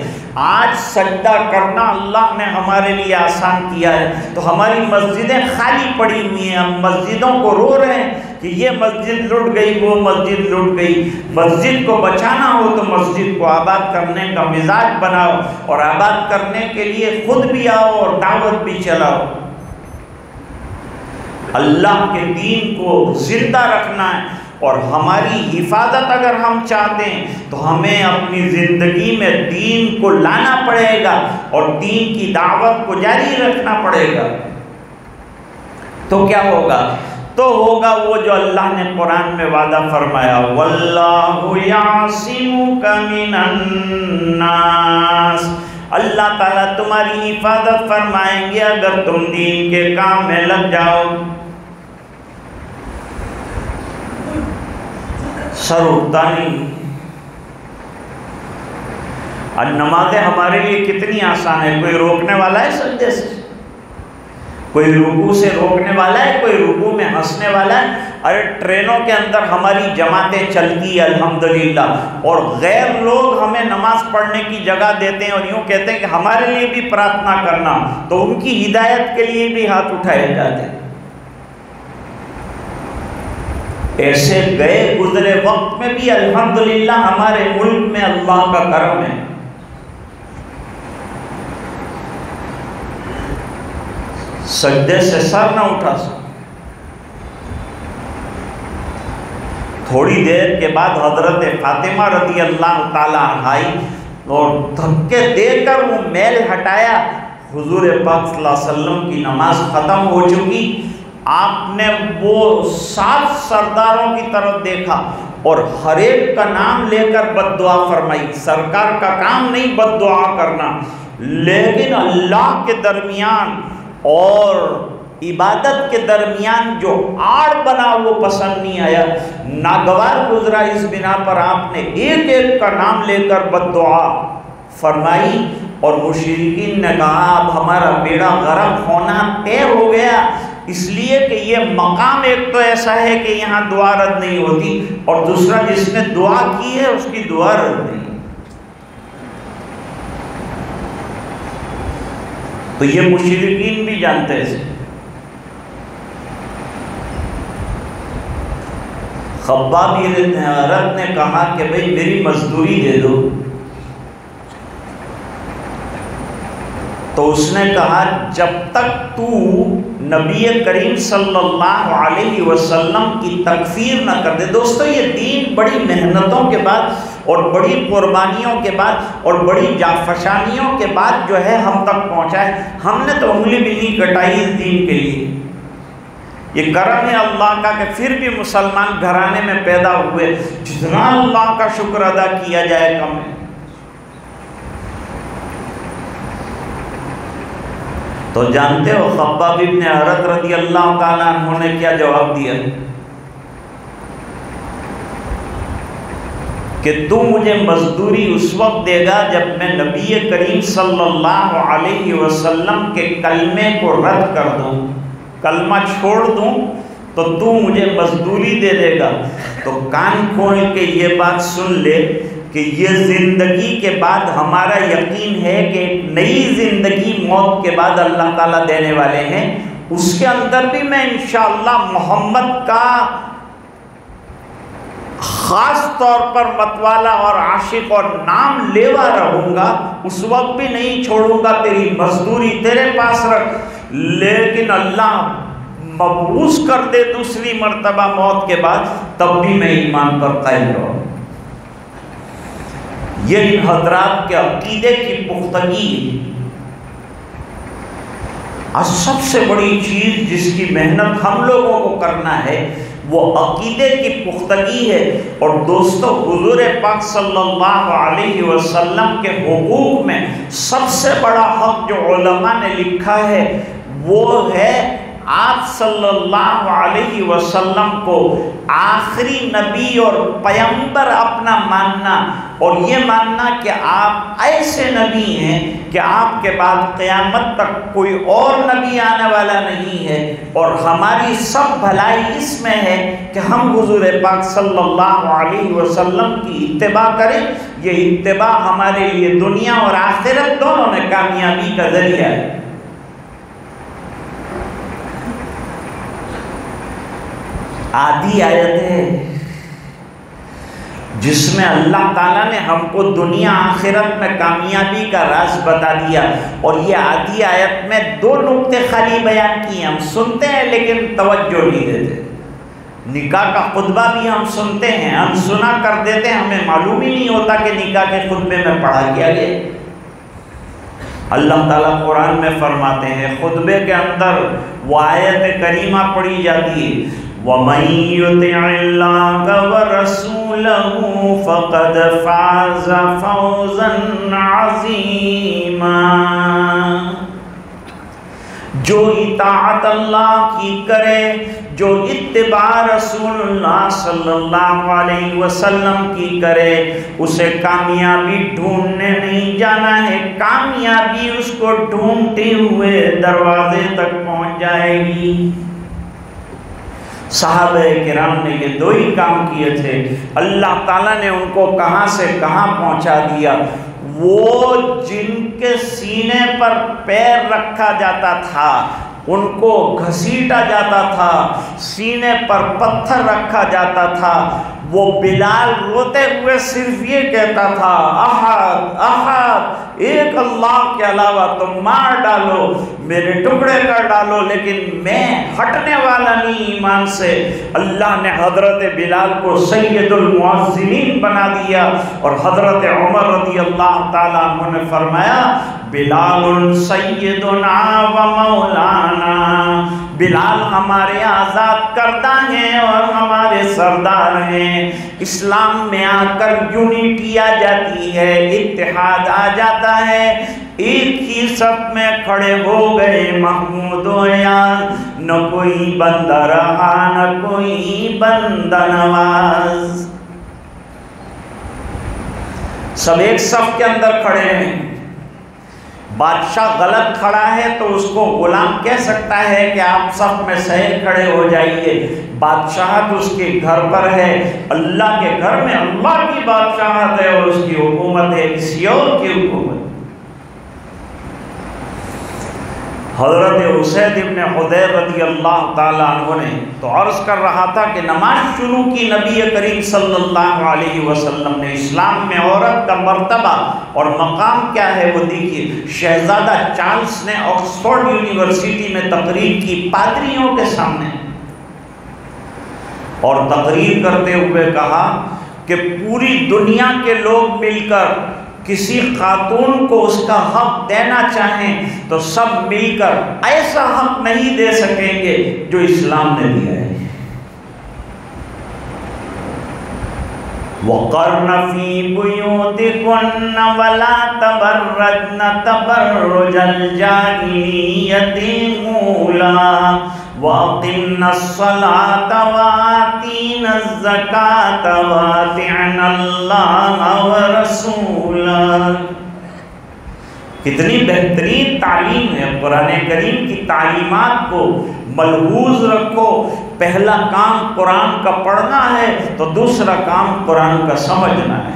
آج سجدہ کرنا اللہ نے ہمارے لیے آسان کیا ہے، تو ہماری مسجدیں خالی پڑی ہوئی ہیں، ہم مسجدوں کو رو رہے ہیں کہ یہ مسجد لٹ گئی، وہ مسجد لٹ گئی۔ مسجد کو بچانا ہو تو مسجد کو آباد کرنے کا مزاج بناؤ، اور آباد کرنے کے لیے خود بھی آؤ اور دعوت بھی چلاؤ۔ اللہ کے دین کو زندہ رکھنا ہے، اور ہماری حفاظت اگر ہم چاہتے ہیں تو ہمیں اپنی زندگی میں دین کو لانا پڑے گا اور دین کی دعوت کو جاری رکھنا پڑے گا۔ تو کیا ہوگا؟ تو ہوگا وہ جو اللہ نے قرآن میں وعدہ فرمایا، وَاللَّهُ يَعْصِمُكَ مِنَ النَّاسِ، اللہ تعالیٰ تمہاری حفاظت فرمائیں گے اگر تم دین کے کام میں لگ جاؤ۔ سر اٹھتا نہیں۔ اور نمازیں ہمارے لیے کتنی آسان ہے، کوئی روکنے والا ہے سجدے سے؟ کوئی رکوع سے روکنے والا ہے؟ کوئی رکوع میں ہنسنے والا ہے؟ ارے ٹرینوں کے اندر ہماری جماعتیں چلتی ہے الحمدللہ، اور غیر لوگ ہمیں نماز پڑھنے کی جگہ دیتے ہیں اور یوں کہتے ہیں کہ ہمارے لیے بھی پرارتھنا کرنا، تو ان کی ہدایت کے لیے بھی ہاتھ اٹھائے جاتے ہیں۔ ایسے گئے گزرے وقت میں بھی الحمدللہ ہمارے ملک میں اللہ کا کرم ہے۔ سجدے سے سر نہ اٹھا سکتے۔ تھوڑی دیر کے بعد حضرت فاطمہ رضی اللہ تعالیٰ عنہا آئی اور دھکے دے کر وہ میل ہٹایا۔ حضور پاک صلی اللہ علیہ وسلم کی نماز ختم ہو چکی، آپ نے وہ 7 سرداروں کی طرف دیکھا اور ہر ایک کا نام لے کر بد دعا فرمائی۔ سرکار کا کام نہیں بد دعا کرنا، لیکن اللہ کے درمیان اور عبادت کے درمیان جو آڑ بنا وہ پسند نہیں آیا، ناگوار گزرا۔ اس بنا پر آپ نے ایک ایک کا نام لے کر بد دعا فرمائی، اور مشرکین نے کہا اب ہمارا بیڑا غرق ہونا طے ہو گیا، اس لیے کہ یہ مقام ایک تو ایسا ہے کہ یہاں دعا رد نہیں ہوتی، اور دوسرا جس نے دعا کی ہے اس کی دعا رد نہیں۔ تو یہ مشرکین بھی جانتے ہیں۔ خباب بن ارت نے کہا کہ بھئی میری مزدوری دے دو، تو اس نے کہا جب تک تو نبی کریم صلی اللہ علیہ وسلم کی تکفیر نہ کر دے۔ دوستو یہ دین بڑی محنتوں کے بعد اور بڑی قربانیوں کے بعد اور بڑی جافشانیوں کے بعد جو ہے ہم تک پہنچا ہے۔ ہم نے تو انگلی بھی نہیں کٹائی اس دین کے لیے۔ یہ کرم ہے اللہ کا کہ پھر بھی مسلمان گھرانے میں پیدا ہوئے، جتنا اللہ کا شکر ادا کیا جائے کم ہے۔ تو جانتے ہو خباب بن ارت رضی اللہ تعالیٰ عنہ نے کیا جواب دیا کہ تو مجھے مزدوری اس وقت دے گا جب میں نبی کریم صلی اللہ علیہ وسلم کے کلمے کو رد کر دوں، کلمہ چھوڑ دوں تو مجھے مزدوری دے دے گا۔ تو کان کھول کے یہ بات سن لے کہ یہ زندگی کے بعد ہمارا یقین ہے کہ ایک نئی زندگی موت کے بعد اللہ تعالیٰ دینے والے ہیں، اس کے اندر بھی میں انشاءاللہ محمد کا خاص طور پر متوالا اور عاشق اور نام لیوا رہوں گا، اس وقت بھی نہیں چھوڑوں گا، تیری مزدوری تیرے پاس رکھ، لیکن اللہ مبعوث کر دے دوسری مرتبہ موت کے بعد، تب بھی میں ایمان پر قائم رہوں۔ یہ ان حضرات کے عقیدے کی پختگی ہے۔ آج سب سے بڑی چیز جس کی محنت ہم لوگوں کو کرنا ہے وہ عقیدے کی پختگی ہے۔ اور دوستو، حضور پاک صلی اللہ علیہ وسلم کے حقوق میں سب سے بڑا حق جو علماء نے لکھا ہے وہ ہے آپ صلی اللہ علیہ وسلم کو آخری نبی اور پیغمبر اپنا ماننا، اور یہ ماننا کہ آپ ایسے نبی ہیں کہ آپ کے بعد قیامت تک کوئی اور نبی آنے والا نہیں ہے، اور ہماری سب بھلائی اس میں ہے کہ ہم حضور پاک صلی اللہ علیہ وسلم کی اتباع کریں۔ یہ اتباع ہمارے لیے دنیا اور آخرت دونوں میں کامیابی کا ذریعہ ہے۔ آدھی آیت ہے جس میں اللہ تعالیٰ نے ہم کو دنیا آخرت میں کامیابی کا راز بتا دیا، اور یہ آدھی آیت میں 2 نقطے خالی بیان کیے۔ ہم سنتے ہیں لیکن توجہ نہیں دیتے۔ نکاح کا خطبہ بھی ہم سنتے ہیں، ہم سنا کر دیتے ہیں، ہمیں معلوم ہی نہیں ہوتا کہ نکاح کے خطبے میں پڑھا کیا گیا۔ اللہ تعالیٰ قرآن میں فرماتے ہیں، خطبے کے اندر وہ آیت کریمہ پڑھی جاتی ہے، وَمَن يُطِعِ اللَّهَ وَرَسُولَهُ فَقَدْ فَازَ فَوْزًا عَظِيمًا۔ جو اطاعت اللہ کی کرے، جو اتباع رسول اللہ صلی اللہ علیہ وسلم کی کرے، اسے کامیابی ڈھونڈنے نہیں جانا ہے، کامیابی اس کو ڈھونڈتے ہوئے دروازے تک پہنچ جائے گی۔ صحابہ کرام نے یہ 2 ہی کام کیے تھے، اللہ تعالیٰ نے ان کو کہاں سے کہاں پہنچا دیا۔ وہ جن کے سینے پر پیر رکھا جاتا تھا، ان کو گھسیٹا جاتا تھا، سینے پر پتھر رکھا جاتا تھا، وہ بلال روتے ہوئے صرف یہ کہتا تھا، احد احد، ایک اللہ کے علاوہ تم مار ڈالو، میرے ٹکڑے کر ڈالو، لیکن میں ہٹنے والا نہیں ایمان سے۔ اللہ نے حضرت بلال کو سید المؤذنین بنا دیا، اور حضرت عمر رضی اللہ تعالیٰ عنہ نے فرمایا، بلال سیدنا و مولانا، بلال ہمارے آزاد کردہ ہیں اور ہمارے سردار ہیں۔ اسلام میں آ کر یونیٹی آ جاتی ہے، اتحاد آ جاتا ہے، ایک ہی صف میں کھڑے ہو گئے محمود و یار، نہ کوئی بندہ رہا نہ کوئی بندہ نواز، سب ایک صف کے اندر کھڑے ہیں۔ بادشاہ غلط کھڑا ہے تو اس کو غلام کہہ سکتا ہے کہ آپ صف میں صحیح کھڑے ہو جائیے، بادشاہت اس کے گھر پر ہے، اللہ کے گھر میں اللہ کی بادشاہت ہے اور اس کی حکومت ہے، کسی اور کی حکومت۔ حضرت اسید ابن حضیر رضی اللہ تعالیٰ عنہ نے تو عرض کر رہا تھا کہ نماز شروع کی نبی کریم صلی اللہ علیہ وسلم نے۔ اسلام میں عورت کا مرتبہ اور مقام کیا ہے وہ دیکھیے۔ شہزادہ چارلس نے آکسفورڈ یونیورسٹی میں تقریر کی پادریوں کے سامنے، اور تقریر کرتے ہوئے کہا کہ پوری دنیا کے لوگ مل کر کسی خاتون کو اس کا حق دینا چاہیں تو سب مل کر ایسا حق نہیں دے سکیں گے جو اسلام نے دیا ہے۔ وَقَرْنَ فِي بُيُوتِكُنَّ وَلَا تَبَرَّجْنَ تَبَرُّجَ الْجَاهِلِيَّةِ الْأُولَىٰ وَأَقِمْنَ الصَّلَاةَ وَآتِينَ الزَّكَاةَ وَأَطِعْنَ اللَّهَ وَرَسُولَهُ۔ کتنی بہترین تعلیم ہے، قرآن کریم کی تعلیمات کو ملحوظ رکھو۔ پہلا کام قرآن کا پڑھنا ہے تو دوسرا کام قرآن کا سمجھنا ہے۔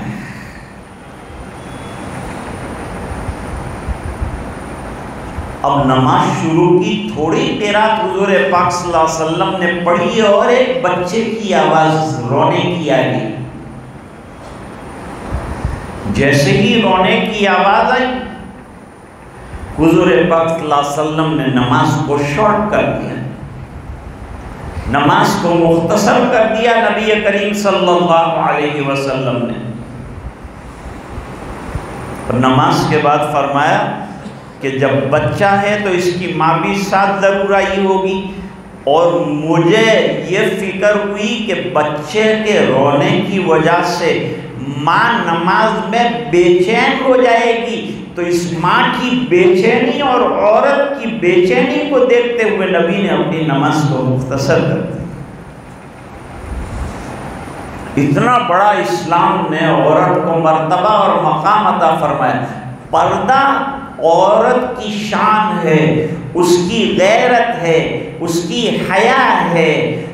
اب نماز شروع کی تھوڑی دیر حضور پاک صلی اللہ علیہ وسلم نے پڑھی اور ایک بچے کی آواز رونے کی آئی، جیسے ہی رونے کی آواز آئی حضور پاک صلی اللہ علیہ وسلم نے نماز کو شارٹ کر دیا، نماز کو مختصر کر دیا نبی کریم صلی اللہ علیہ وسلم نے۔ اور نماز کے بعد فرمایا کہ جب بچہ ہے تو اس کی ماں بھی ساتھ ضرور آئی ہوگی، اور مجھے یہ فکر ہوئی کہ بچے کے رونے کی وجہ سے ماں نماز میں بے چین ہو جائے گی، تو اس ماں کی بے چینی اور عورت کی بے چینی کو دیکھتے ہوئے نبی نے اپنی نماز کو مختصر کر دیا۔ اتنا بڑا اسلام نے عورت کو مرتبہ اور مقام عطا فرمایا۔ پردہ عورت کی شان ہے، اس کی غیرت ہے، اس کی حیا ہے،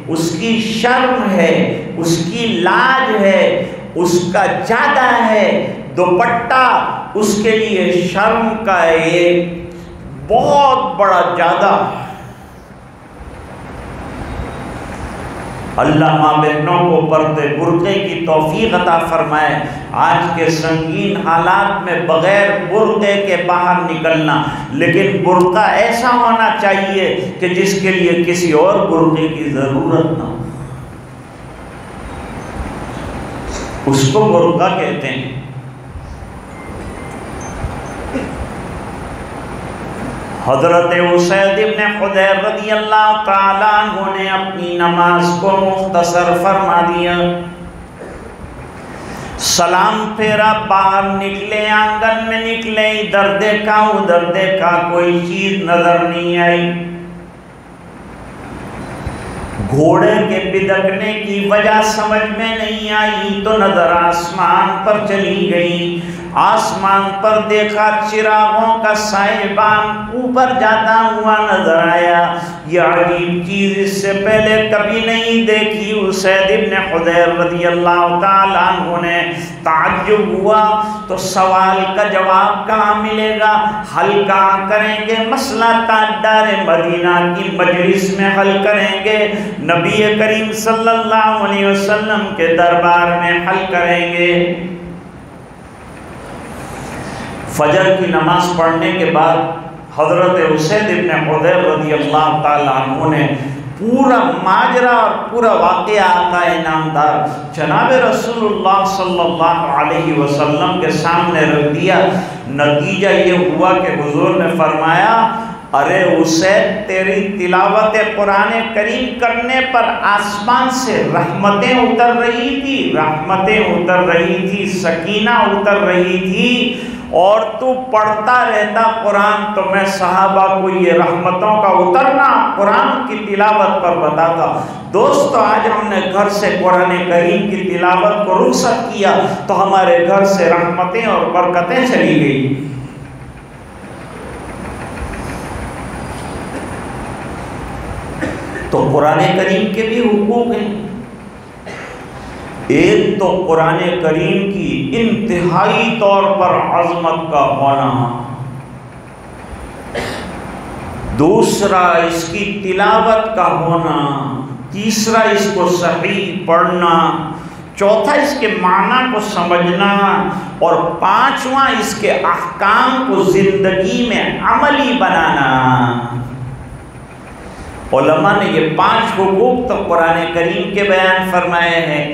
اس کی شرم ہے، اس کی لاج ہے، اس کا جادہ ہے۔ دوپٹہ اس کے لیے شرم کا ایک بہت بڑا جادہ۔ اللہ ماں بہنوں کو پردے برقعے کی توفیق عطا فرمائے۔ آج کے سنگین حالات میں بغیر برقعے کے باہر نکلنا، لیکن برقع ایسا ہونا چاہیے کہ جس کے لیے کسی اور برقعے کی ضرورت نہ ہو، اس کو برقع کہتے ہیں۔ حضرت اسید بن حضیر رضی اللہ تعالیٰ عنہ نے اپنی نماز کو مختصر فرما دیا، سلام پھیرا، باہر نکلے، آنگن میں نکلے، ادھر دیکھا ادھر دیکھا، کوئی چیز نظر نہیں آئی۔ گھوڑے کے بدکنے کی وجہ سمجھ میں نہیں آئی تو نظر آسمان پر چلی گئی، آسمان پر دیکھا چراغوں کا سائبان اوپر جاتا ہوا نظر آیا۔ یہ عجیب چیز اس سے پہلے کبھی نہیں دیکھی۔ اسید بن حضیر رضی اللہ تعالیٰ عنہ نے تعجب ہوا، تو سوال کا جواب کہاں ملے گا، حل کہاں کریں گے؟ مسئلہ تاجدار مدینہ کی مجلس میں حل کریں گے، نبی کریم صلی اللہ علیہ وسلم کے دربار میں حل کریں گے۔ فجر کی نماز پڑھنے کے بعد حضرت اسید بن حضیر رضی اللہ تعالیٰ عنہ نے پورا ماجرا اور پورا واقعہ آقا انعامدار جناب رسول اللہ صلی اللہ علیہ وسلم کے سامنے رکھ دیا۔ نتیجہ یہ ہوا کہ حضور نے فرمایا، ارے اسید، تیری تلاوت قرآن کریم کرنے پر آسمان سے رحمتیں اتر رہی تھی، رحمتیں اتر رہی تھی، سکینہ اتر رہی تھی، اور تو پڑھتا رہتا قرآن، تو میں صحابہ کو یہ رحمتوں کا اترنا قرآن کی تلاوت پر بتاتا۔ دوستو، آج ہم نے گھر سے قرآن کریم کی تلاوت کو رخصت کیا تو ہمارے گھر سے رحمتیں اور برکتیں چلی گئی۔ تو قرآن کریم کے بھی حقوق ہیں۔ ایک تو قرآن کریم کی انتہائی طور پر عظمت کا ہونا، دوسرا اس کی تلاوت کا ہونا، تیسرا اس کو صحیح پڑھنا، چوتھا اس کے معنی کو سمجھنا، اور پانچواں اس کے احکام کو زندگی میں عملی بنانا۔ علماء نے یہ 5 حقوق تو قرآن کریم کے بیان فرمائے ہیں،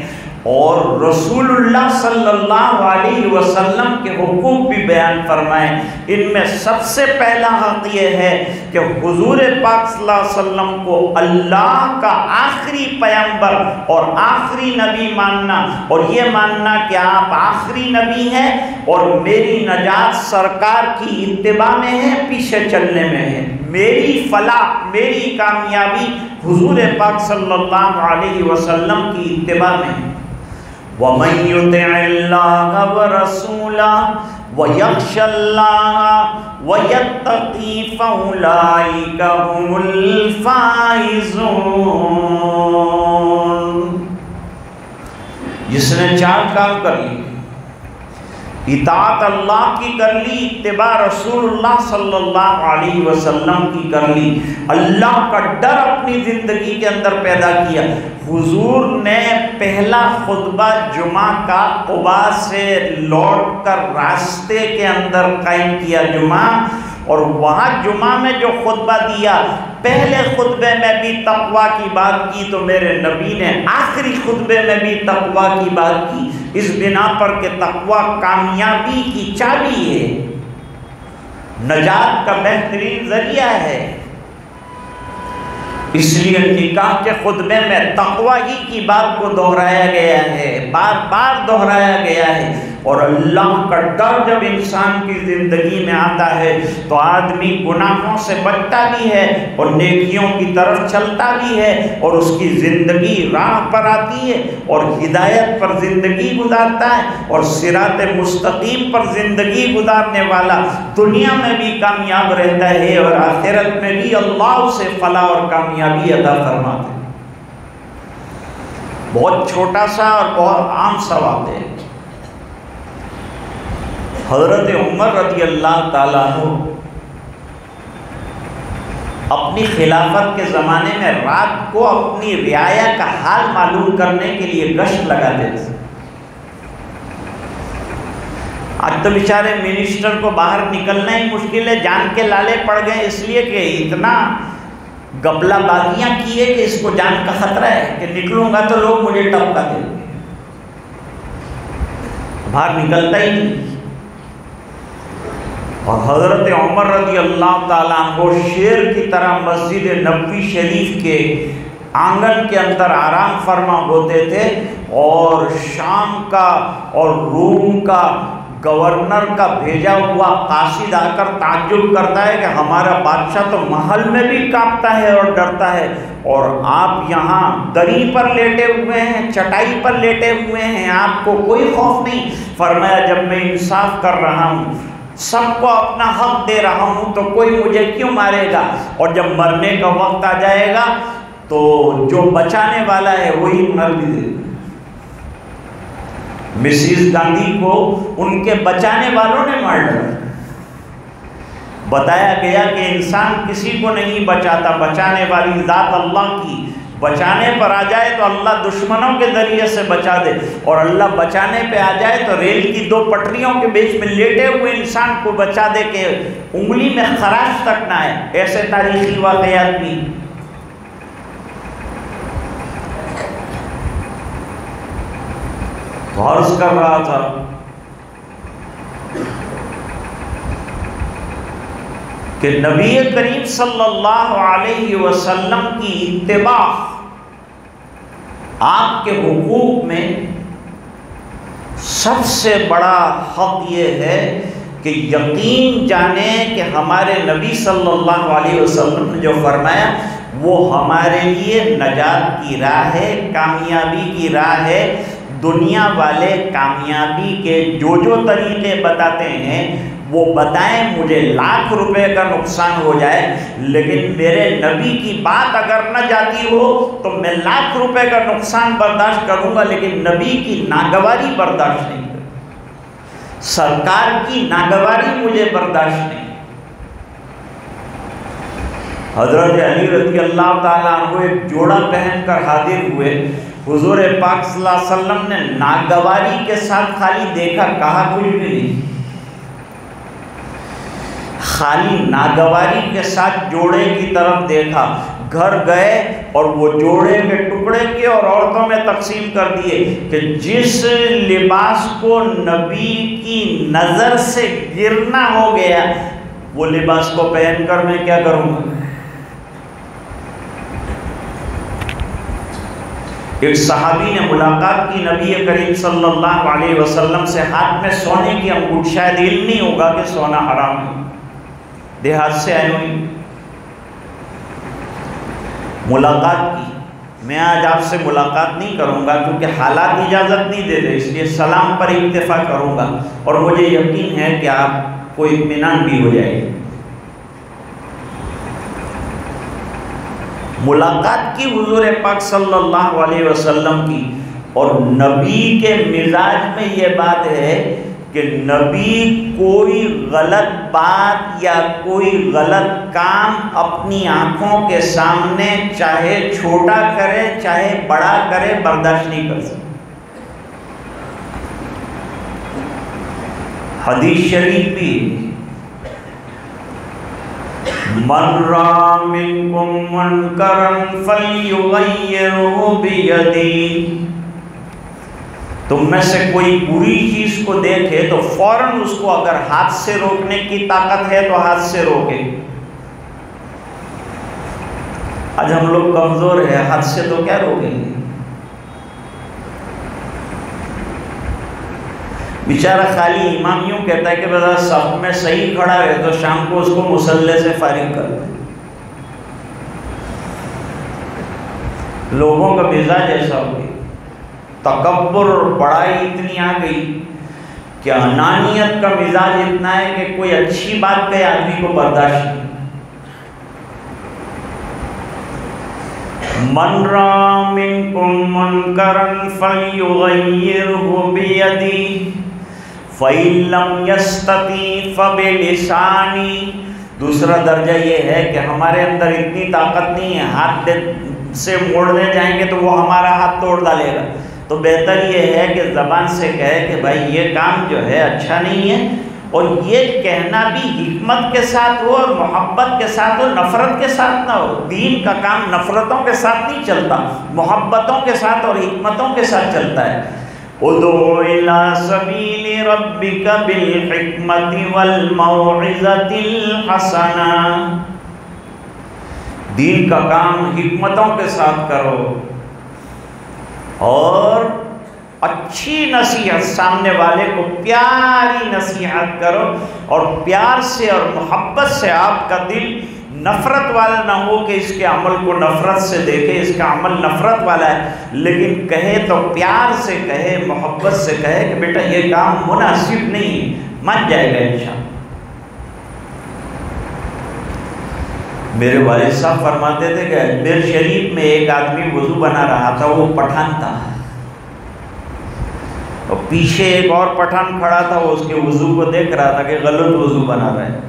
اور رسول اللہ صلی اللہ علیہ وسلم کے حقوق بھی بیان فرمائے۔ ان میں سب سے پہلا حق یہ ہے کہ حضور پاک صلی اللہ علیہ وسلم کو اللہ کا آخری پیغمبر اور آخری نبی ماننا، اور یہ ماننا کہ آپ آخری نبی ہیں اور میری نجات سرکار کی اتباع میں ہے، پیچھے چلنے میں ہے۔ میری فلاح، میری کامیابی حضور پاک صلی اللہ علیہ وسلم کی اتباع میں ہے۔ وَمَن يُطِعِ اللَّهَ وَرَسُولَهُ وَيَخْشَ اللَّهَ وَيَتَّقِي فَأُولَٰئِكَ هُمُ الْفَائِزُونَ۔ جس نے 4 کام کر لیے، اطاعت اللہ کی کر لی، اتباع رسول اللہ صلی اللہ علیہ وسلم کی کر لی، اللہ کا ڈر اپنی زندگی کے اندر پیدا کیا۔ حضور نے پہلا خطبہ جمعہ کا قباء سے لوٹ کر راستے کے اندر قائم کیا جمعہ، اور وہاں جمعہ میں جو خطبہ دیا، پہلے خطبے میں بھی تقویٰ کی بات کی تو میرے نبی نے آخری خطبے میں بھی تقویٰ کی بات کی، اس بنا پر کہ تقویٰ کامیابی کی چابی ہے، نجات کا بہترین ذریعہ ہے۔ اس لیے نکاح کے خطبے میں تقویٰ ہی کی بات کو دہرایا گیا ہے، بار بار دہرایا گیا ہے۔ اور اللہ کا ڈر جب انسان کی زندگی میں آتا ہے تو آدمی گناہوں سے بچتا بھی ہے اور نیکیوں کی طرف چلتا بھی ہے، اور اس کی زندگی راہ پر آتی ہے اور ہدایت پر زندگی گزارتا ہے، اور صراط مستقیم پر زندگی گزارنے والا دنیا میں بھی کامیاب رہتا ہے اور آخرت میں بھی اللہ اسے فلاح اور کامیابی عطا فرماتا ہے۔ بہت چھوٹا سا اور بہت عام سا واقعہ ہے۔ حضرت عمر رضی اللہ تعالیٰ عنہ اپنی خلافت کے زمانے میں رات کو اپنی رعایا کا حال معلوم کرنے کے لیے گشت لگاتے تھے۔ آج تو بیچارے منسٹر کو باہر نکلنا ہی مشکل ہے، جان کے لالے پڑ گئے، اس لیے کہ اتنا گپلا بازیاں کی ہے کہ اس کو جان کا خطرہ ہے کہ نکلوں گا تو لوگ مجھے ٹپکا دیں گے، باہر نکلتا ہی نہیں۔ اور حضرت عمر رضی اللہ تعالیٰ عنہ شیر کی طرح مسجد نبوی شریف کے آنگن کے اندر آرام فرما ہوتے تھے، اور شام کا اور روم کا گورنر کا بھیجا ہوا قاصد آ کر تعجب کرتا ہے کہ ہمارا بادشاہ تو محل میں بھی کانپتا ہے اور ڈرتا ہے، اور آپ یہاں دری پر لیٹے ہوئے ہیں، چٹائی پر لیٹے ہوئے ہیں، آپ کو کوئی خوف نہیں۔ فرمایا جب میں انصاف کر رہا ہوں، سب کو اپنا حق دے رہا ہوں، تو کوئی مجھے کیوں مارے گا، اور جب مرنے کا وقت آ جائے گا تو جو بچانے والا ہے وہی مر بھی دے گا۔ مسز گاندھی کو ان کے بچانے والوں نے مار ڈالا۔ بتایا گیا کہ انسان کسی کو نہیں بچاتا، بچانے والی ذات اللہ کی، بچانے پر آ جائے تو اللہ دشمنوں کے ذریعے سے بچا دے، اور اللہ بچانے پہ آ جائے تو ریل کی دو پٹریوں کے بیچ میں لیٹے ہوئے انسان کو بچا دے کہ انگلی میں خراش تک نہ آئے۔ ایسے تاریخی واقعات بھی۔ عرض کر رہا تھا کہ نبی کریم صلی اللہ علیہ وسلم کی اتباع، آپ کے حقوق میں سب سے بڑا حق یہ ہے کہ یقین جانیں کہ ہمارے نبی صلی اللہ علیہ وسلم نے جو فرمایا وہ ہمارے لیے نجات کی راہ ہے، کامیابی کی راہ ہے۔ دنیا والے کامیابی کے جو طریقے بتاتے ہیں وہ بتائیں، مجھے لاکھ روپے کا نقصان ہو جائے لیکن میرے نبی کی بات اگر نہ جاتی ہو تو میں لاکھ روپے کا نقصان برداشت کروں گا، لیکن نبی کی ناگواری برداشت نہیں کروں، سرکار کی ناگواری مجھے برداشت نہیں۔ حضرت علی رضی اللہ تعالیٰ عنہ ایک جوڑا پہن کر حاضر ہوئے، حضور پاک صلی اللہ علیہ وسلم نے ناگواری کے ساتھ خالی دیکھا، کہا کچھ بھی نہیں، خالی ناگواری کے ساتھ جوڑے کی طرف دیکھا۔ گھر گئے اور وہ جوڑے کے ٹکڑے کیے اور عورتوں میں تقسیم کر دیے کہ جس لباس کو نبی کی نظر سے گرنا ہو گیا وہ لباس کو پہن کر میں کیا کروں گا۔ ایک صحابی نے ملاقات کی نبی کریم صلی اللہ علیہ وسلم سے، ہاتھ میں سونے کی انگوٹھی، شاید علم نہیں ہوگا کہ سونا حرام ہے، دیہات سے آئی ہوئی، ملاقات کی۔ میں آج آپ سے ملاقات نہیں کروں گا کیونکہ حالات اجازت نہیں دے رہے، اس لیے سلام پر اکتفا کروں گا، اور مجھے یقین ہے کہ آپ کو اطمینان بھی ہو جائے گی۔ ملاقات کی حضور پاک صلی اللہ علیہ وسلم کی، اور نبی کے مزاج میں یہ بات ہے کہ نبی کوئی غلط بات یا کوئی غلط کام اپنی آنکھوں کے سامنے چاہے چھوٹا کرے چاہے بڑا کرے برداشت نہیں کر سکتے۔ حدیث شریف بھی من رأى منكم منکرا فلیغیرہ بیدہ، تم میں سے کوئی بری چیز کو دیکھے تو فوراً اس کو اگر ہاتھ سے روکنے کی طاقت ہے تو ہاتھ سے روکے۔ آج ہم لوگ کمزور ہیں، ہاتھ سے تو کیا روکیں گے؟ بیچارہ خالی امام یوں کہتا ہے کہ بذرا صف میں صحیح کھڑا ہے تو شام کو اس کو مصلی سے فارغ کر دیں۔ لوگوں کا مزاج ایسا ہو گیا، تکبر اور بڑائی اتنی آ گئی کہ انانیت کا مزاج اتنا ہے کہ کوئی اچھی بات کہے آدمی کو برداشت نہیں۔ من رأى منكم منکرا فلیغیرہ بیدہ فَإِن لَّمْ يَسْتَطِعْ فَبِلِسَانِهِ، دوسرا درجہ یہ ہے کہ ہمارے اندر اتنی طاقت نہیں ہے، ہاتھ سے موڑنے جائیں گے تو وہ ہمارا ہاتھ توڑ ڈالے گا، تو بہتر یہ ہے کہ زبان سے کہے کہ بھائی یہ کام جو ہے اچھا نہیں ہے، اور یہ کہنا بھی حکمت کے ساتھ ہو اور محبت کے ساتھ ہو، نفرت کے ساتھ نہ ہو۔ دین کا کام نفرتوں کے ساتھ نہیں چلتا، محبتوں کے ساتھ اور حکمتوں کے ساتھ چلتا ہے۔ ادعو الی سبیل ربک بالحکمت والموعظۃ الحسنہ، دین کا کام حکمتوں کے ساتھ کرو اور اچھی نصیحت، سامنے والے کو پیاری نصیحت کرو، اور پیار سے اور محبت سے آپ کا دل نفرت والا نہ ہو کہ اس کے عمل کو نفرت سے دیکھے، اس کا عمل نفرت والا ہے، لیکن کہے تو پیار سے کہے، محبت سے کہے کہ بیٹا یہ کام مناسب نہیں، مان جائے گا انشاءاللہ۔ میرے والد صاحب فرماتے تھے کہ اجمیر شریف میں ایک آدمی وضو بنا رہا تھا، وہ پٹھان تھا، اور پیچھے ایک اور پٹھان کھڑا تھا، وہ اس کے وضو کو دیکھ رہا تھا کہ غلط وضو بنا رہا ہے۔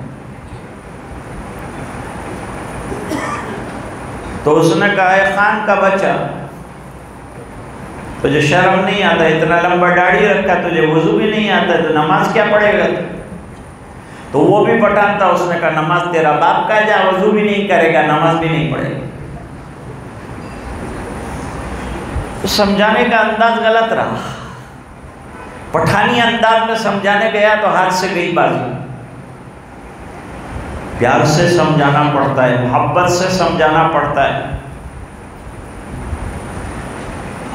تو اس نے کہا اے خان کا بچہ، تجھے شرم نہیں آتا، اتنا لمبا داڑھی رکھا، تجھے وضو بھی نہیں آتا، تو نماز کیا پڑھے گا؟ تو وہ بھی پٹھان تھا، اس نے کہا نماز تیرا باپ کا ہے، جا وضو بھی نہیں کرے گا، نماز بھی نہیں پڑھے گا۔ تو سمجھانے کا انداز غلط رہا، پٹھانی انداز میں سمجھانے گیا تو ہاتھ سے گئی بازی۔ پیار سے سمجھانا پڑتا ہے، محبت سے سمجھانا پڑتا ہے۔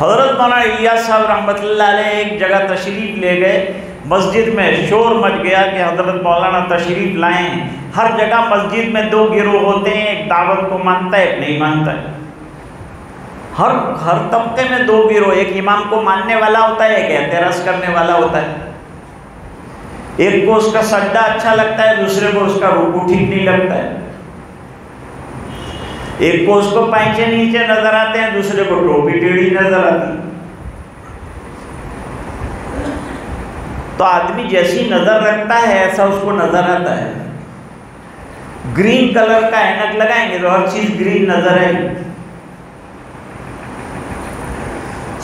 حضرت مولانا الیاس صاحب رحمۃ اللہ علیہ ایک جگہ تشریف لے گئے، مسجد میں شور مچ گیا کہ حضرت مولانا تشریف لائیں۔ ہر جگہ مسجد میں دو گروہ ہوتے ہیں، ایک دعوت کو مانتا ہے، ایک نہیں مانتا ہے۔ ہر طبقے میں دو گروہ، ایک امام کو ماننے والا ہوتا ہے، ایک اعتراض کرنے والا ہوتا ہے۔ ایک کو اس کا سجدہ اچھا لگتا ہے، دوسرے کو اس کا رکوع ٹھیک نہیں لگتا ہے۔ ایک کو اس کو پائچے نیچے نظر آتے ہیں، دوسرے کو ٹوپی ٹیڑھی نظر آتی ہے۔ تو آدمی جیسی نظر رکھتا ہے ایسا اس کو نظر آتا ہے۔ گرین کلر کا اینک لگائیں گے تو ہر چیز گرین نظر آئے گی۔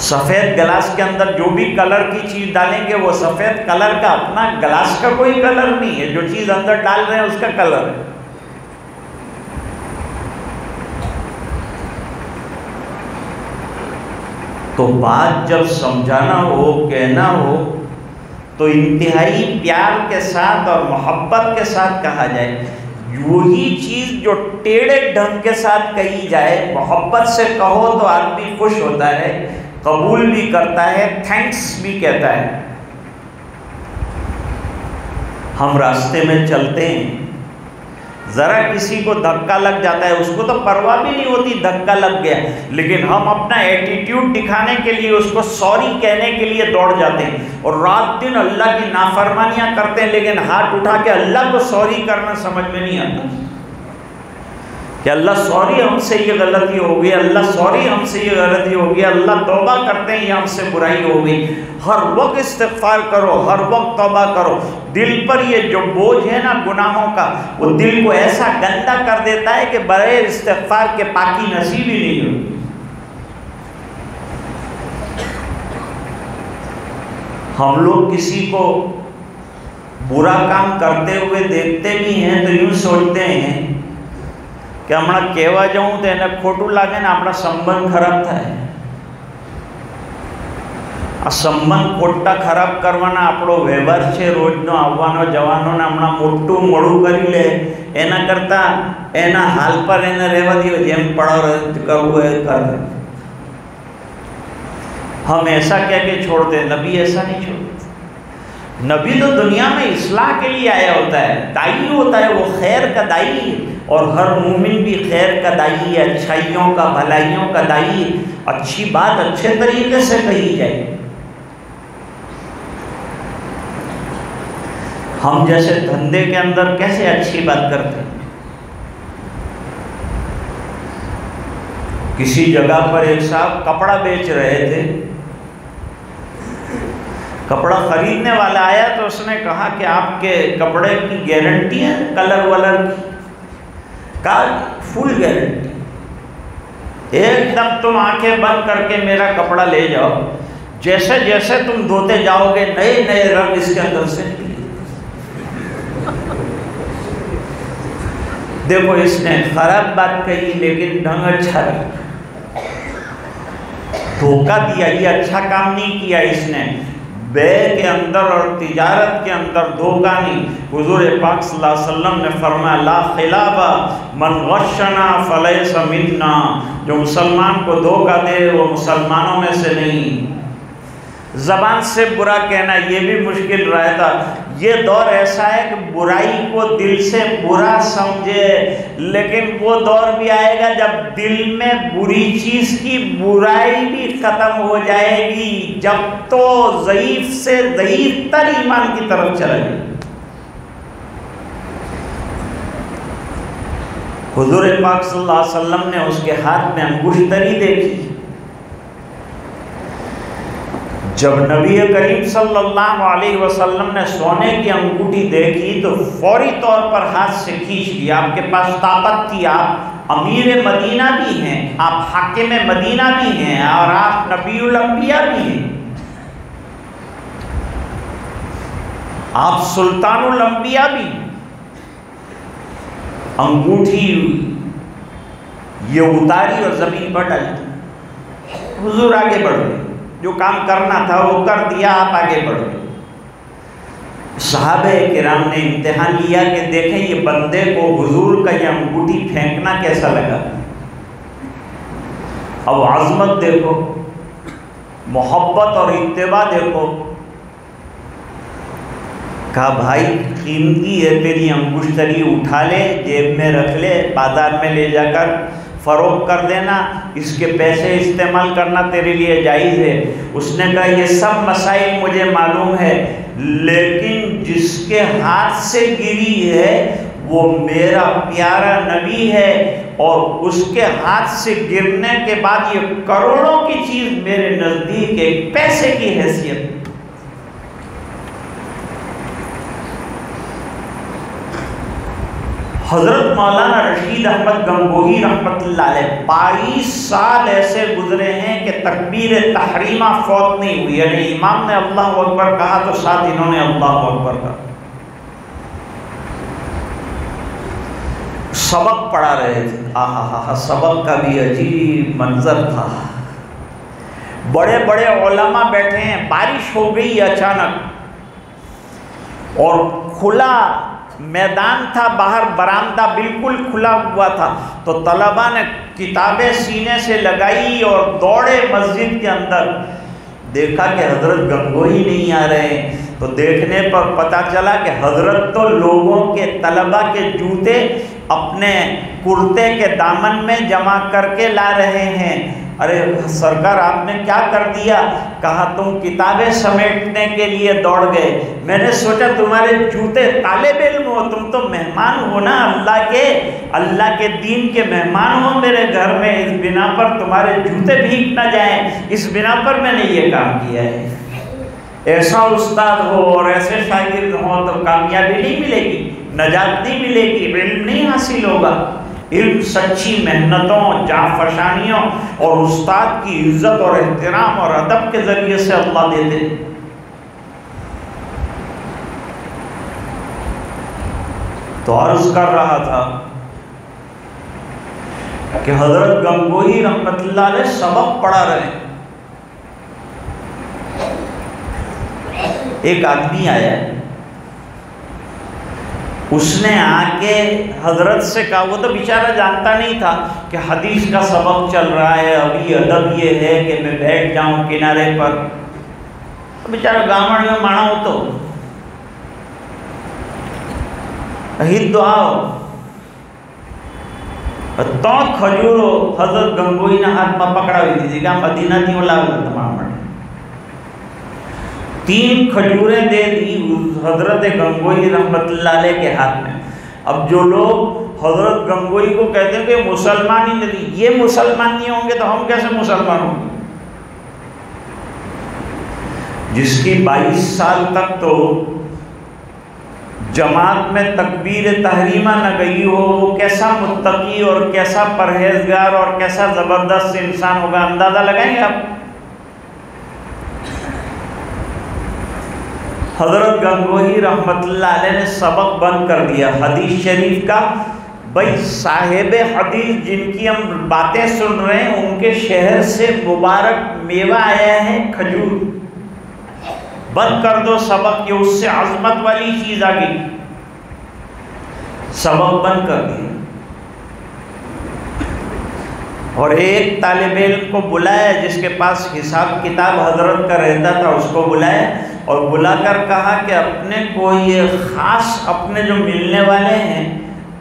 سفید گلاس کے اندر جو بھی کلر کی چیز ڈالیں گے وہ سفید کلر کا، اپنا گلاس کا کوئی کلر نہیں ہے، جو چیز اندر ڈال رہے ہیں اس کا کلر ہے۔ تو بات جب سمجھانا ہو، کہنا ہو تو انتہائی پیار کے ساتھ اور محبت کے ساتھ کہا جائے۔ وہی چیز جو ٹیڑھے ڈھنگ کے ساتھ کہی جائے، محبت سے کہو تو آدمی خوش ہوتا ہے، قبول بھی کرتا ہے، تھینکس بھی کہتا ہے۔ ہم راستے میں چلتے ہیں، ذرا کسی کو دھکا لگ جاتا ہے، اس کو تو پرواہ بھی نہیں ہوتی دھکا لگ گیا، لیکن ہم اپنا ایٹیٹیوڈ دکھانے کے لیے اس کو سوری کہنے کے لیے دوڑ جاتے ہیں، اور رات دن اللہ کی نافرمانیاں کرتے ہیں، لیکن ہاتھ اٹھا کے اللہ کو سوری کرنا سمجھ میں نہیں آتا۔ کہ اللہ سوری ہم سے یہ غلطی ہو گئی، اللہ سوری ہم سے یہ غلطی ہو گئی، اللہ توبہ کرتے ہیں یہ ہم سے برائی ہو گئی۔ ہر وقت استغفار کرو، ہر وقت توبہ کرو۔ دل پر یہ جو بوجھ ہے نا گناہوں کا، وہ دل کو ایسا گندا کر دیتا ہے کہ بغیر استغفار کے پاکی نصیب ہی نہیں ہوتی۔ ہم لوگ کسی کو برا کام کرتے ہوئے دیکھتے بھی ہیں تو یوں سوچتے ہیں کہ ہمارا کہوا جاؤں تو انہیں کھوٹو لگے نا ہمارا سمبند خراب تھا ہے۔ સંબંધ ખોટા ખરાબ કરવાના આપણો વ્યવહાર છે રોજનો આવવાનો જવાનો ને હમણાં મોટું મોડું કરી લે એના કરતાં એના હાલ પર એને રહેવા દો, જેમ પડાવ કરવું એ કરે। ہم ایسا کہہ کے چھوڑ دیں، نبی ایسا نہیں چھوڑتے۔ نبی تو دنیا میں اصلاح کے لیے آیا ہوتا ہے، دائی ہوتا ہے، وہ خیر کا دائی ہے، اور ہر مومن بھی خیر کا دائی ہے، اچھائیوں کا بھلائیوں کا دائی ہے۔ اچھی بات اچھے طریقے سے کہی جائے۔ ہم جیسے دھندے کے اندر کیسے اچھی بات کرتے ہیں؟ کسی جگہ پر ایک صاحب کپڑا بیچ رہے تھے، کپڑا خریدنے والا آیا تو اس نے کہا کہ آپ کے کپڑے کی گارنٹی ہے کلر ولر کی؟ کہا فل گارنٹی، ایک دم تم آنکھیں بند کر کے میرا کپڑا لے جاؤ، جیسے جیسے تم دھوتے جاؤ گے نئے نئے رنگ اس کے اندر سے نکلے۔ دیکھو اس نے خراب بات کہی لیکن ڈھنگ اچھا رکھا، دھوکہ دیا، یہ اچھا کام نہیں کیا اس نے۔ بے کے اندر اور تجارت کے اندر دھوکہ نہیں۔ حضور پاک صلی اللہ علیہ وسلم نے فرمایا لا خلاف من غشنا فلیس منا، جو مسلمان کو دھوکہ دے وہ مسلمانوں میں سے نہیں۔ زبان سے برا کہنا یہ بھی مشکل رہتا۔ یہ دور ایسا ہے کہ برائی کو دل سے برا سمجھے، لیکن وہ دور بھی آئے گا جب دل میں بری چیز کی برائی بھی ختم ہو جائے گی، جب تو ضعیف سے ضعیف تر ایمان کی طرف چلا جائے۔ حضور پاک صلی اللہ علیہ وسلم نے اس کے ہاتھ میں انگشتری دیکھی۔ جب نبی کریم صلی اللہ علیہ وسلم نے سونے کی انگوٹھی دیکھی تو فوری طور پر ہاتھ سے کھینچ لیا۔ آپ کے پاس طاقت تھی، آپ امیر مدینہ بھی ہیں، آپ حاکم مدینہ بھی ہیں، اور آپ نبی الانبیاء بھی ہیں، آپ سلطان الانبیاء بھی ہیں۔ انگوٹھی یہ اتاری اور زمین پر ڈالی، حضور آگے بڑھ گئے، جو کام کرنا تھا وہ کر دیا، آپ آگے بڑھ گئے۔ صحابہ کرام نے امتحان لیا کہ دیکھیں یہ بندے کو حضور کا یہ انگوٹھی پھینکنا کیسا لگا۔ اب عظمت دیکھو، محبت اور اتباع دیکھو۔ کہا بھائی قیمتی ہے تیری انگشتری، اٹھا لے، جیب میں رکھ لے، بازار میں لے جا کر فروخت کر دینا، اس کے پیسے استعمال کرنا تیرے لیے جائز ہے۔ اس نے کہا یہ سب مسائل مجھے معلوم ہے، لیکن جس کے ہاتھ سے گری ہے وہ میرا پیارا نبی ہے، اور اس کے ہاتھ سے گرنے کے بعد یہ کروڑوں کی چیز میرے نزدیک ایک پیسے کی حیثیت۔ حضرت مولانا رشید احمد گنگوہی رحمۃ اللہ علیہ 22 سال ایسے گزرے ہیں کہ تکبیر تحریمہ فوت نہیں ہوئی، یعنی امام نے اللہ اکبر کہا تو ساتھ انہوں نے اللہ اکبر کہا۔ سبق پڑھا رہے تھے، آہا سبق کا بھی عجیب منظر تھا۔ بڑے بڑے علماء بیٹھے ہیں، بارش ہو گئی اچانک اور کھلا میدان تھا، باہر برآمدہ بالکل کھلا ہوا تھا، تو طلباء نے کتابیں سینے سے لگائی اور دوڑے مسجد کے اندر۔ دیکھا کہ حضرت گنگوہی نہیں آ رہے ہیں، تو دیکھنے پر پتہ چلا کہ حضرت تو لوگوں کے طلباء کے جوتے اپنے کرتے کے دامن میں جمع کر کے لا رہے ہیں۔ ارے سرکار آپ نے کیا کر دیا؟ کہا تم کتابیں سمیٹنے کے لیے دوڑ گئے، میں نے سوچا تمہارے جوتے طالب علم ہو، تم تو مہمان ہو نا اللہ کے دین کے مہمان ہو میرے گھر میں، اس بنا پر تمہارے جوتے بھیگ نہ جائیں، اس بنا پر میں نے یہ کام کیا ہے۔ ایسا استاد ہو اور ایسے شاگرد ہوں تو کامیابی نہیں ملے گی، نجات نہیں ملے گی، علم نہیں حاصل ہوگا۔ علم سچی محنتوں، جانفشانیوں اور استاد کی عزت اور احترام اور ادب کے ذریعے سے اللہ دے دے۔ تو عرض کر رہا تھا کہ حضرت گنگوہی رحمت اللہ علیہ سبق پڑھا رہے ہیں، ایک آدمی آیا، اس نے آ کے حضرت سے کہا، وہ تو بیچارہ جانتا نہیں تھا کہ حدیث کا سبق چل رہا ہے، ابھی ادب یہ ہے کہ میں بیٹھ جاؤں کنارے پر، بیچارہ گامڑ میں مانا ہو تو ہی دعا تو کھجورو حضرت گنگوئی نے ہاتھ میں پکڑا ہوئی تھی کہ مدینہ تھی وہ لاغ تمام 3 کھجوریں دے دی حضرت گنگوئی رحمت اللہ علیہ کے ہاتھ میں۔ اب جو لوگ حضرت گنگوئی کو کہتے ہیں کہ مسلمان ہی نہیں، یہ مسلمان نہیں ہوں گے تو ہم کیسے مسلمان ہوں گے؟ جس کی 22 سال تک تو جماعت میں تکبیر تحریمہ نہ گئی ہو، وہ کیسا متقی اور کیسا پرہیزگار اور کیسا زبردست انسان ہوگا، اندازہ لگائیں گے آپ؟ حضرت گنگوہی رحمت اللہ علیہ نے سبق بند کر دیا حدیث شریف کا، بھائی صاحب حدیث جن کی ہم باتیں سن رہے ہیں ان کے شہر سے مبارک میوہ آیا ہے کھجور، بند کر دو سبق، کہ اس سے عظمت والی چیز آ گئی، سبق بند کر دیا۔ اور ایک طالب علم کو بلایا جس کے پاس حساب کتاب حضرت کا رہتا تھا، اس کو بلایا اور بلا کر کہا کہ اپنے کو یہ خاص اپنے جو ملنے والے ہیں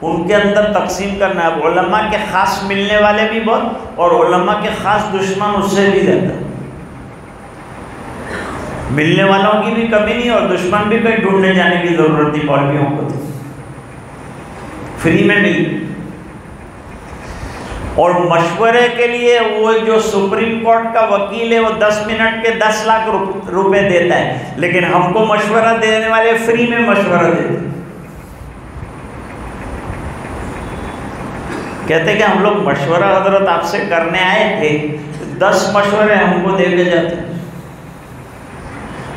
ان کے اندر تقسیم کرنا ہے، علماء کے خاص ملنے والے بھی بہت اور علماء کے خاص دشمن اس سے بھی زیادہ، ملنے والوں کی بھی کمی نہیں اور دشمن بھی کہیں ڈھونڈنے جانے کی ضرورت نہیں، مولویوں کو فری میں ملی۔ اور مشورے کے لیے وہ جو سپریم کورٹ کا وکیل ہے وہ 10 منٹ کے 10 لاکھ روپے دیتا ہے، لیکن ہم کو مشورہ دینے والے فری میں مشورہ دیتے، کہتے کہ ہم لوگ مشورہ حضرت آپ سے کرنے آئے تھے، 10 مشورے ہم کو دے کے جاتے،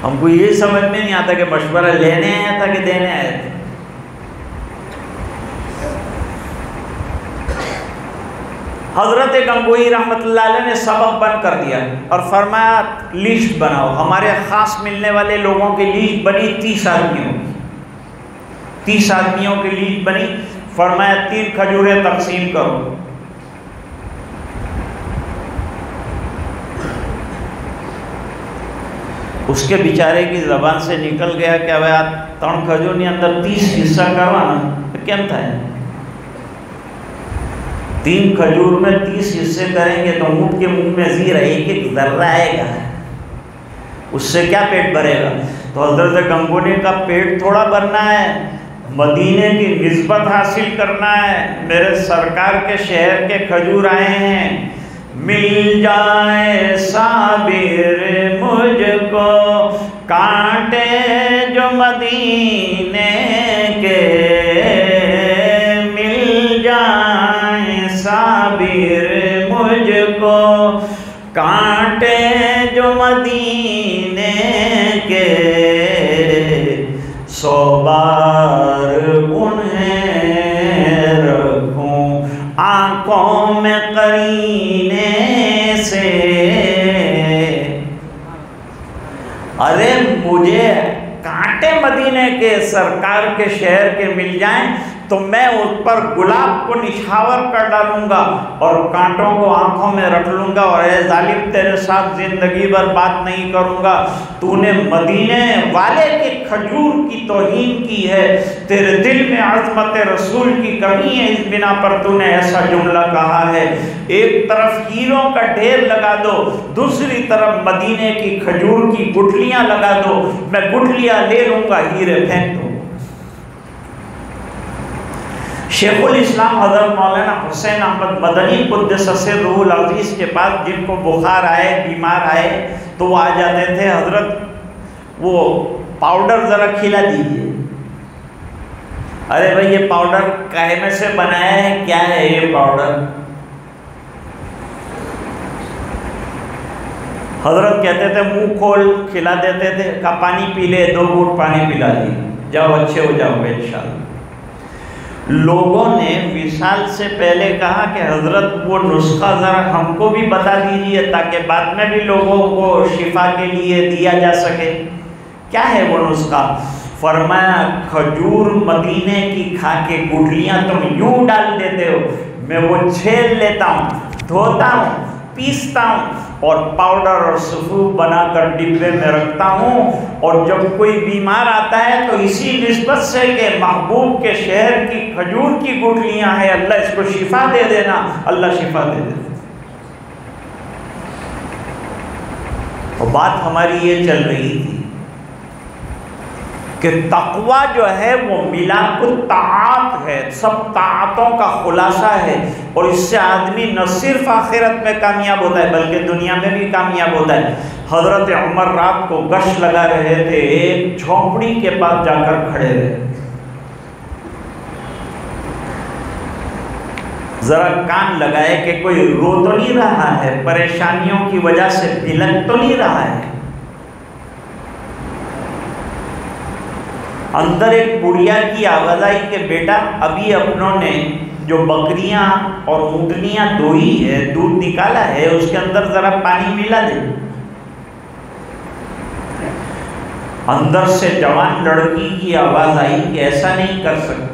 ہم کو یہ سمجھ میں نہیں آتا کہ مشورہ لینے آیا تھا کہ دینے آئے تھے۔ حضرت گنگوئی رحمت اللہ علیہ نے سبق بند کر دیا اور فرمایا لسٹ بناؤ، ہمارے خاص ملنے والے لوگوں کی لسٹ بنی 30 آدمیوں کی، 30 آدمیوں کی لسٹ بنی، فرمایا 3 کھجوریں تقسیم کرو۔ اس کے بیچارے کی زبان سے نکل گیا کہ اب 3 کھجور نہیں اندر 30 حصہ کروانا، کیا تھا 3 کھجور میں 30 حصے کریں گے تو اونٹ کے منہ میں زیر ایک ذرہ آئے گا، اس سے کیا پیٹ بھرے گا؟ تو حضرت گنگوئی کا پیٹ تھوڑا بھرنا ہے، مدینے کی نسبت حاصل کرنا ہے، میرے سرکار کے شہر کے کھجور آئے ہیں، مل جائے صابر مجھ کو کانٹے جو مدینے کے، مل جائیں صابر مجھ کو کانٹے جو مدینے کے، 100 بار انہیں رکھوں آنکھوں میں قرینے سے۔ ارے مجھے کانٹے مدینے کے سرکار کے شہر کے مل جائیں تو میں اس پر گلاب کو نچھاور کر ڈالوں گا اور کانٹوں کو آنکھوں میں رکھ لوں گا، اور اے ظالم تیرے ساتھ زندگی بھر بات نہیں کروں گا، تو نے مدینے والے کے کھجور کی توہین کی ہے، تیرے دل میں عظمت رسول کی کمی ہے، اس بنا پر تو نے ایسا جملہ کہا ہے۔ ایک طرف ہیروں کا ڈھیر لگا دو، دوسری طرف مدینے کی کھجور کی گٹھلیاں لگا دو، میں گٹھلیاں لے لوں گا، ہیرے پھینک دوں۔ شیخ الاسلام حضرت مولانا حسین احمد مدنی قدس سرہ العزیز کے پاس جن کو بخار آئے، بیمار آئے تو وہ آ جاتے تھے، حضرت وہ پاؤڈر ذرا کھلا دیجیے۔ ارے بھائی یہ پاؤڈر کاہے میں سے بنایا ہے، کیا ہے یہ پاؤڈر؟ حضرت کہتے تھے منہ کھول، کھلا دیتے تھے، کہا پانی پی لے، 2 گھونٹ پانی پلا دی، جاؤ اچھے ہو جاؤ گے انشاءاللہ۔ لوگوں نے وصال سے پہلے کہا کہ حضرت وہ نسخہ ذرا ہم کو بھی بتا دیجئے تاکہ بعد میں بھی لوگوں کو شفا کے لیے دیا جا سکے۔ کیا ہے وہ نسخہ؟ فرمایا کھجور مدینے کی کھا کے گٹھلیاں تم یوں ڈال دیتے ہو، میں وہ چھیل لیتا ہوں، دھوتا ہوں، پیستا ہوں اور پاؤڈر اور صفوف بنا کر ڈبے میں رکھتا ہوں، اور جب کوئی بیمار آتا ہے تو اسی نسبت سے کہ محبوب کے شہر کی کھجور کی گٹھلیاں ہیں، اللہ اس کو شفا دے دینا، اللہ شفا دے دینا۔ اور بات ہماری یہ چل رہی تھی کہ تقوی جو ہے وہ ملاک الطاعات ہے، سب طاعتوں کا خلاصہ ہے، اور اس سے آدمی نہ صرف آخرت میں کامیاب ہوتا ہے بلکہ دنیا میں بھی کامیاب ہوتا ہے۔ حضرت عمر رات کو گشت لگا رہے تھے، ایک جھونپڑی کے پاس جا کر کھڑے رہے، ذرا کان لگائے کہ کوئی رو تو نہیں رہا ہے، پریشانیوں کی وجہ سے بلک تو نہیں رہا ہے۔ اندر ایک بڑھیا کی آواز آئی کہ بیٹا ابھی اپنوں نے جو بکریاں اور اونٹنیاں دوئی ہے، دودھ نکالا ہے، اس کے اندر ذرا پانی ملا دے۔ اندر سے جوان لڑکی کی آواز آئی کہ ایسا نہیں کر سکتے۔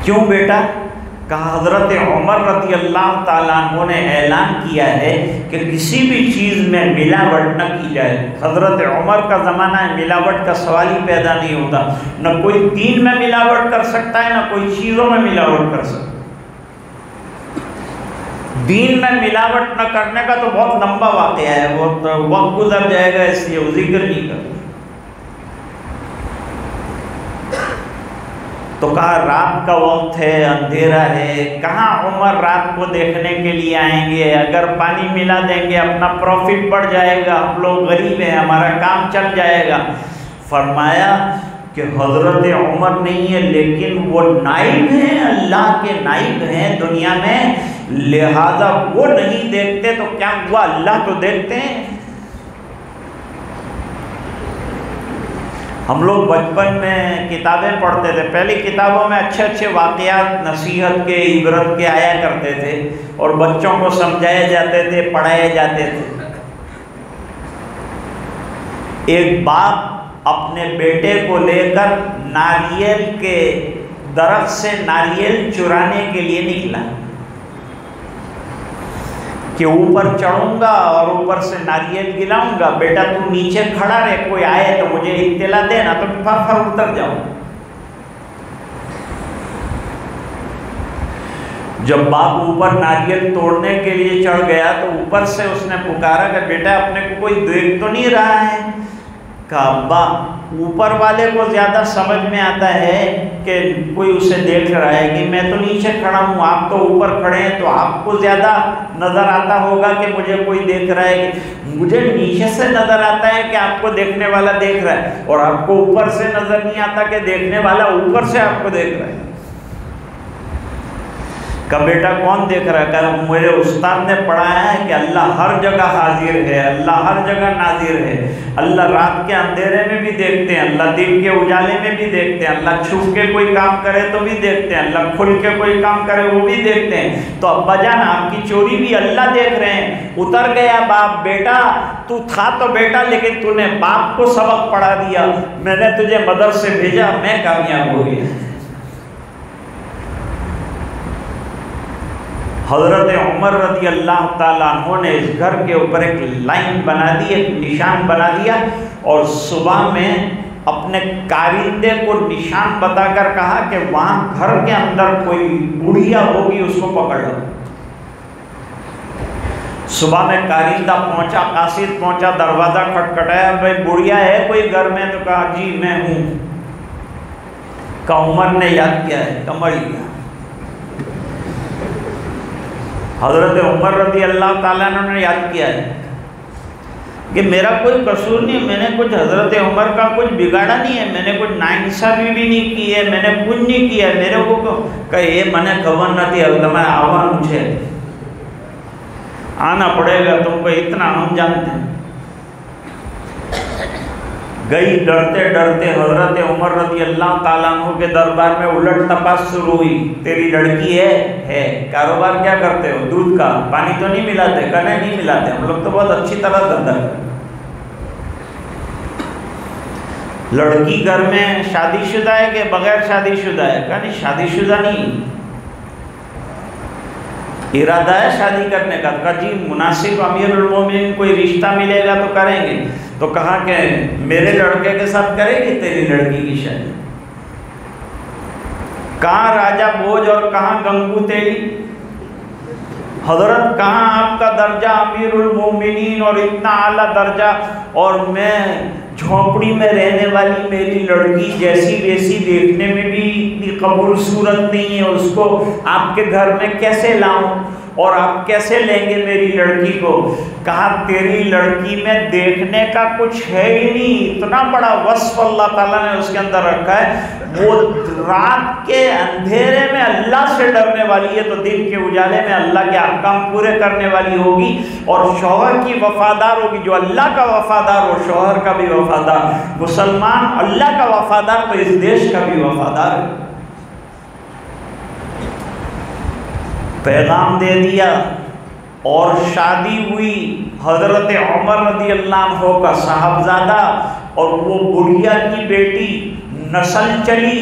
کیوں بیٹا؟ کہا حضرت عمر رضی اللہ تعالیٰ عنہ نے اعلان کیا ہے کہ کسی بھی چیز میں ملاوٹ نہ کی جائے۔ حضرت عمر کا زمانہ ہے، ملاوٹ کا سوال ہی پیدا نہیں ہوتا، نہ کوئی دین میں ملاوٹ کر سکتا ہے، نہ کوئی چیزوں میں ملاوٹ کر سکتا ہے۔ دین میں ملاوٹ نہ کرنے کا تو بہت لمبا واقعہ ہے، بہت وقت گزر جائے گا، اس لیے وہ ذکر نہیں کرتا۔ تو کہا رات کا وقت ہے، اندھیرا ہے، کہاں عمر رات کو دیکھنے کے لیے آئیں گے؟ اگر پانی ملا دیں گے اپنا پروفٹ بڑھ جائے گا، ہم لوگ غریب ہیں، ہمارا کام چل جائے گا۔ فرمایا کہ حضرت عمر نہیں ہے لیکن وہ نائب ہیں، اللہ کے نائب ہیں دنیا میں، لہذا وہ نہیں دیکھتے تو کیا ہوا، اللہ تو دیکھتے ہیں۔ ہم لوگ بچپن میں کتابیں پڑھتے تھے، پہلی کتابوں میں اچھے اچھے واقعات نصیحت کے، عبرت کے آیا کرتے تھے، اور بچوں کو سمجھائے جاتے تھے، پڑھائے جاتے تھے۔ ایک باپ اپنے بیٹے کو لے کر ناریل کے درخت سے ناریل چرانے کے لیے نکلا کہ اوپر چڑھوں گا اور اوپر سے ناریل گلاؤں گا، بیٹا تو نیچے کھڑا رہے، کوئی آئے تو مجھے اطلاع دینا، تو پھر اتر جاؤں۔ جب باپ اوپر ناریل توڑنے کے لیے چڑھ گیا تو اوپر سے اس نے پکارا کہ بیٹا اپنے کو کوئی دیکھ تو نہیں رہا ہے؟ کہا ابا اوپر والے کو زیادہ سمجھ میں آتا ہے کہ کوئی اسے دیکھ رہا ہے، کہ میں تو نیچے کھڑا ہوں، آپ تو اوپر کھڑے ہیں، تو آپ کو زیادہ نظر آتا ہوگا کہ مجھے کوئی دیکھ رہا ہے۔ مجھے نیچے سے نظر آتا ہے کہ آپ کو دیکھنے والا دیکھ رہا ہے، اور آپ کو اوپر سے نظر نہیں آتا کہ دیکھنے والا اوپر سے آپ کو دیکھ رہا ہے۔ کہ بیٹا کون دیکھ رہا ہے؟ کہ میرے استاد نے پڑھایا ہے کہ اللہ ہر جگہ حاضر ہے، اللہ ہر جگہ ناظر ہے، اللہ رات کے اندھیرے میں بھی دیکھتے ہیں، اللہ دن کے اجالے میں بھی دیکھتے ہیں، اللہ چھپ کے کوئی کام کرے تو بھی دیکھتے ہیں، اللہ کھل کے کوئی کام کرے وہ بھی دیکھتے ہیں۔ تو ابا جان آپ کی چوری بھی اللہ دیکھ رہے ہیں۔ اتر گیا باپ، بیٹا تو تھا تو بیٹا لیکن تو نے باپ کو سبق پڑھا دیا، میں نے تجھے مدرسے بھیجا، میں کامیاب ہو گیا۔ حضرت عمر رضی اللہ تعالیٰ عنہ نے اس گھر کے اوپر ایک لائن بنا دی، ایک نشان بنا دیا، اور صبح میں اپنے کارندے کو نشان بتا کر کہا کہ وہاں گھر کے اندر کوئی بڑھیا ہوگی، اس کو پکڑ لو۔ صبح میں کارندہ پہنچا، قاصد پہنچا، دروازہ کھٹکھٹایا، بھائی بڑھیا ہے کوئی گھر میں؟ تو کہا جی میں ہوں۔ کہ عمر نے یاد کیا ہے؟ کمر لیا۔ حضرت عمر رضی اللہ تعالیٰ عنہ نے یاد کیا ہے کہ میرا کوئی قصور نہیں، میں نے کچھ حضرت عمر کا کچھ بگاڑا نہیں ہے، میں نے کچھ ناانصافی بھی نہیں کی ہے، میں نے کچھ نہیں کیا، میرے کو کہ یہ من خبر نہ تھی، میں آوا مجھے آنا پڑے گا، تم کو اتنا ہم جانتے ہیں۔ گئی ڈرتے ڈرتے حضرت عمر رضی اللہ تعالیٰ عنہ کے دربار میں الٹ تپاس شروع ہوئی۔ تیری لڑکی ہے، کاروبار کیا کرتے ہو؟ دودھ کا، پانی تو نہیں ملاتے؟ کنے نہیں ملاتے، ہم لوگ تو بہت اچھی طرح دھندا کرتے۔ لڑکی گھر میں شادی شدہ ہے کہ بغیر شادی شدہ ہے؟ کہا نہیں شادی شدہ نہیں، ارادہ ہے شادی کرنے کا۔ کہا جی مناسب امیر المومنین کوئی رشتہ ملے گا تو کریں گے۔ تو کہا کہ میرے لڑکے کے ساتھ کرے گی تیری لڑکی کی شادی؟ کہاں راجہ بھوج اور کہاں گنگو تیری؟ حضرت کہاں آپ کا درجہ امیر المومنین اور اتنا اعلیٰ درجہ، اور میں جھونپڑی میں رہنے والی میری لڑکی جیسی ویسی دیکھنے میں بھی اتنی قبول صورت نہیں ہے، اس کو آپ کے گھر میں کیسے لاؤں اور آپ کیسے لیں گے میری لڑکی کو؟ کہا تیری لڑکی میں دیکھنے کا کچھ ہے ہی نہیں، اتنا بڑا وصف اللہ تعالیٰ نے اس کے اندر رکھا ہے، وہ رات کے اندھیرے میں اللہ سے ڈرنے والی ہے تو دن کے اجالے میں اللہ کے احکام پورے کرنے والی ہوگی، اور شوہر کی وفادار ہوگی۔ جو اللہ کا وفادار ہو شوہر کا بھی وفادار، مسلمان اللہ کا وفادار تو اس دیش کا بھی وفادار ہے۔ پیغام دے دیا اور شادی ہوئی حضرت عمر رضی اللہ عنہ کا صاحبزادہ اور وہ بڑھیا کی بیٹی، نسل چلی،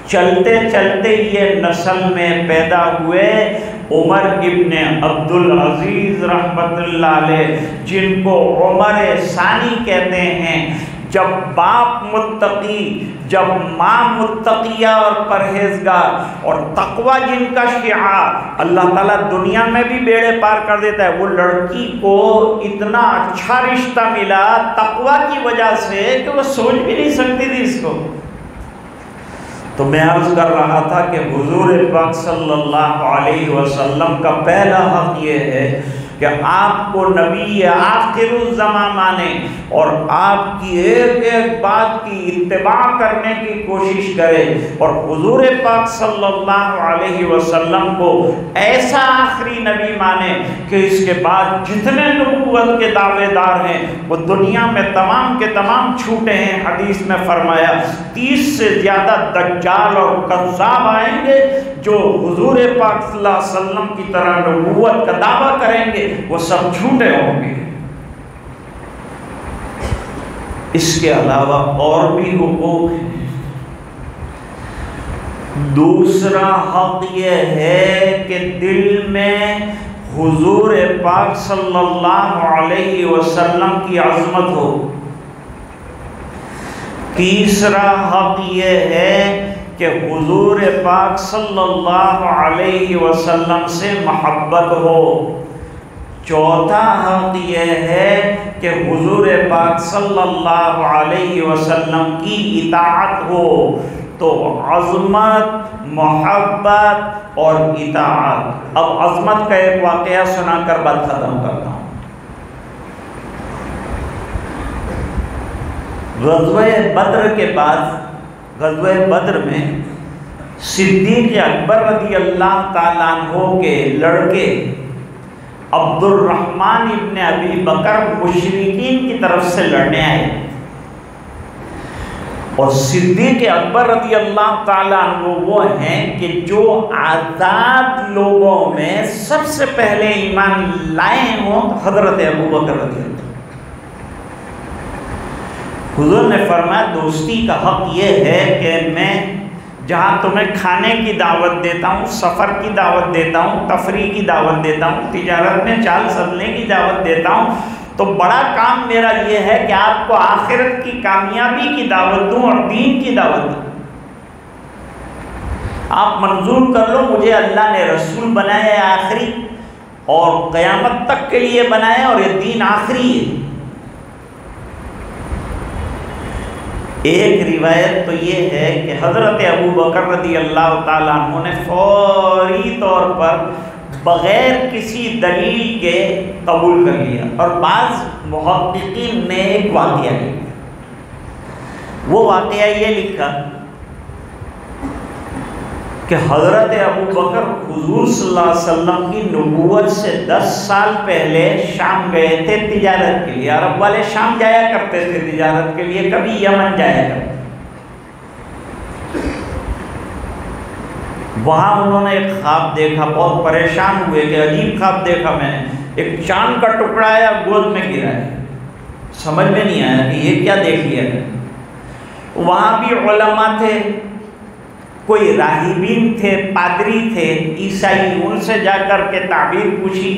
چلتے چلتے یہ نسل میں پیدا ہوئے عمر ابن عبدالعزیز رحمت اللہ علیہ، جن کو عمر ثانی کہتے ہیں۔ جب باپ متقی، جب ماں متقیہ اور پرہیزگار، اور تقوی جن کا شعار، اللہ تعالیٰ دنیا میں بھی بیڑے پار کر دیتا ہے۔ وہ لڑکی کو اتنا اچھا رشتہ ملا تقوی کی وجہ سے کہ وہ سوچ بھی نہیں سکتی تھی اس کو۔ تو میں عرض کر رہا تھا کہ حضور پاک صلی اللہ علیہ وسلم کا پہلا حق یہ ہے کہ آپ کو نبی آخر الزمان مانیں اور آپ کی ایک ایک بات کی اتباع کرنے کی کوشش کریں، اور حضور پاک صلی اللہ علیہ وسلم کو ایسا آخری نبی مانیں کہ اس کے بعد جتنے نبوت کے دعوے دار ہیں وہ دنیا میں تمام کے تمام چھوٹے ہیں۔ حدیث میں فرمایا 30 سے زیادہ دجال اور کذاب آئیں گے جو حضور پاک صلی اللہ علیہ وسلم کی طرح نبوت کا دعویٰ کریں گے، وہ سب جھوٹے ہوں گے۔ اس کے علاوہ اور بھی حقوق ہیں۔ دوسرا حق یہ ہے کہ دل میں حضور پاک صلی اللہ علیہ وسلم کی عظمت ہو۔ تیسرا حق یہ ہے کہ حضور پاک صلی اللہ علیہ وسلم سے محبت ہو۔ چوتھا حق یہ ہے کہ حضور پاک صلی اللہ علیہ وسلم کی اطاعت ہو۔ تو عظمت، محبت اور اطاعت۔ اب عظمت کا ایک واقعہ سنا کر بات ختم کرتا ہوں۔ غزوہ بدر کے بعد، غزوہ بدر میں صدیق اکبر رضی اللہ تعالیٰ عنہ کے لڑکے عبد الرحمن ابن ابی بکر مشرکین کی طرف سے لڑنے آئے، اور صدیق اکبر رضی اللہ تعالیٰ عنہ وہ ہیں کہ جو آزاد لوگوں میں سب سے پہلے ایمان لائے ہوں حضرت ابو بکر رضی اللہ۔ حضور نے فرمایا دوستی کا حق یہ ہے کہ میں جہاں تمہیں کھانے کی دعوت دیتا ہوں، سفر کی دعوت دیتا ہوں، تفریح کی دعوت دیتا ہوں، تجارت میں چال چلنے کی دعوت دیتا ہوں، تو بڑا کام میرا یہ ہے کہ آپ کو آخرت کی کامیابی کی دعوت دوں اور دین کی دعوت دوں۔ آپ منظور کر لو، مجھے اللہ نے رسول بنایا ہے آخری، اور قیامت تک کے لیے بنایا، اور یہ دین آخری ہے۔ ایک روایت تو یہ ہے کہ حضرت ابو بکر رضی اللہ تعالیٰ عنہ نے فوری طور پر بغیر کسی دلیل کے قبول کر لیا، اور بعض محققین نے ایک واقعہ لکھا۔ وہ واقعہ یہ لکھا کہ حضرت ابو بکر حضور صلی اللہ علیہ وسلم کی نبوت سے 10 سال پہلے شام گئے تھے تجارت کے لیے۔ عرب والے شام جایا کرتے تھے تجارت کے لیے، کبھی یمن جایا کرتے۔ وہاں انہوں نے ایک خواب دیکھا، بہت پریشان ہوئے کہ عجیب خواب دیکھا میں نے، ایک چاند کا ٹکڑا آیا گود میں گرا ہے، سمجھ میں نہیں آیا کہ یہ کیا دیکھ لیا ہے۔ وہاں بھی علماء تھے، کوئی راہبین تھے، پادری تھے عیسائی، ان سے جا کر کے تعبیر پوچھی۔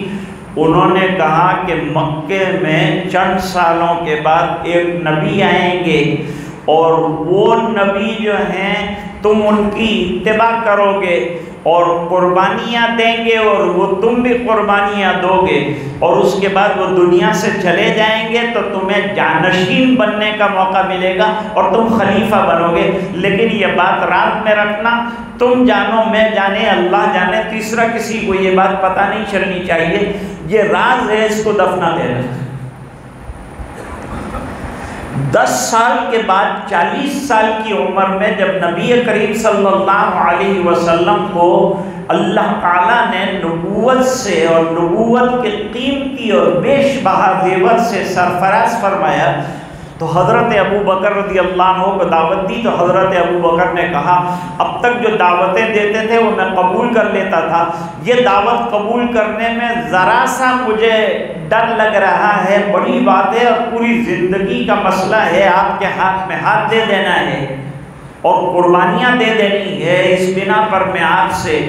انہوں نے کہا کہ مکے میں چند سالوں کے بعد ایک نبی آئیں گے، اور وہ نبی جو ہیں تم ان کی اتباع کرو گے اور قربانیاں دیں گے، اور وہ تم بھی قربانیاں دو گے، اور اس کے بعد وہ دنیا سے چلے جائیں گے تو تمہیں جانشین بننے کا موقع ملے گا اور تم خلیفہ بنو گے۔ لیکن یہ بات رات میں رکھنا، تم جانو میں جانے اللہ جانے، تیسرا کسی کو یہ بات پتہ نہیں چلنی چاہیے، یہ راز ہے، اس کو دفنا دینا۔ 10 سال کے بعد 40 سال کی عمر میں جب نبی کریم صلی اللہ علیہ وسلم کو اللہ تعالیٰ نے نبوت سے اور نبوت کے قیمتی اور بیش بہا زیور سے سرفراز فرمایا، تو حضرت ابو بکر رضی اللہ عنہ کو دعوت دی۔ تو حضرت ابو بکر نے کہا اب تک جو دعوتیں دیتے تھے وہ میں قبول کر لیتا تھا، یہ دعوت قبول کرنے میں ذرا سا مجھے ڈر لگ رہا ہے، بڑی بات ہے اور پوری زندگی کا مسئلہ ہے، آپ کے ہاتھ میں ہاتھ دے دینا ہے اور قربانیاں دے دینی ہے۔ اس بنا پر میں آپ سے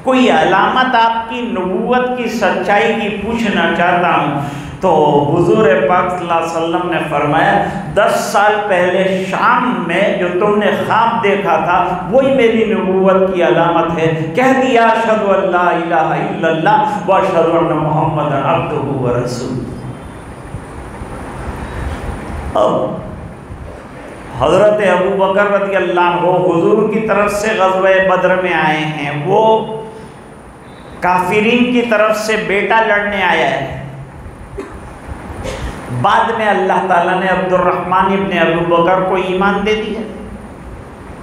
کوئی علامت آپ کی نبوت کی سچائی کی پوچھنا چاہتا ہوں۔ تو حضور پاک صلی اللہ علیہ وسلم نے فرمایا 10 سال پہلے شام میں جو تم نے خواب دیکھا تھا وہی میری نبوت کی علامت ہے۔ کہہ دیا اشہد ان لا الہ الا اللہ واشہد ان محمد عبدہ ورسولہ۔ اب حضرت ابو بکر رضی اللہ عنہ حضور کی طرف سے غزوہ بدر میں آئے ہیں، وہ کافرین کی طرف سے بیٹا لڑنے آیا ہے۔ بعد میں اللہ تعالیٰ نے عبد الرحمن ابن ابو بکر کو ایمان دے دیا،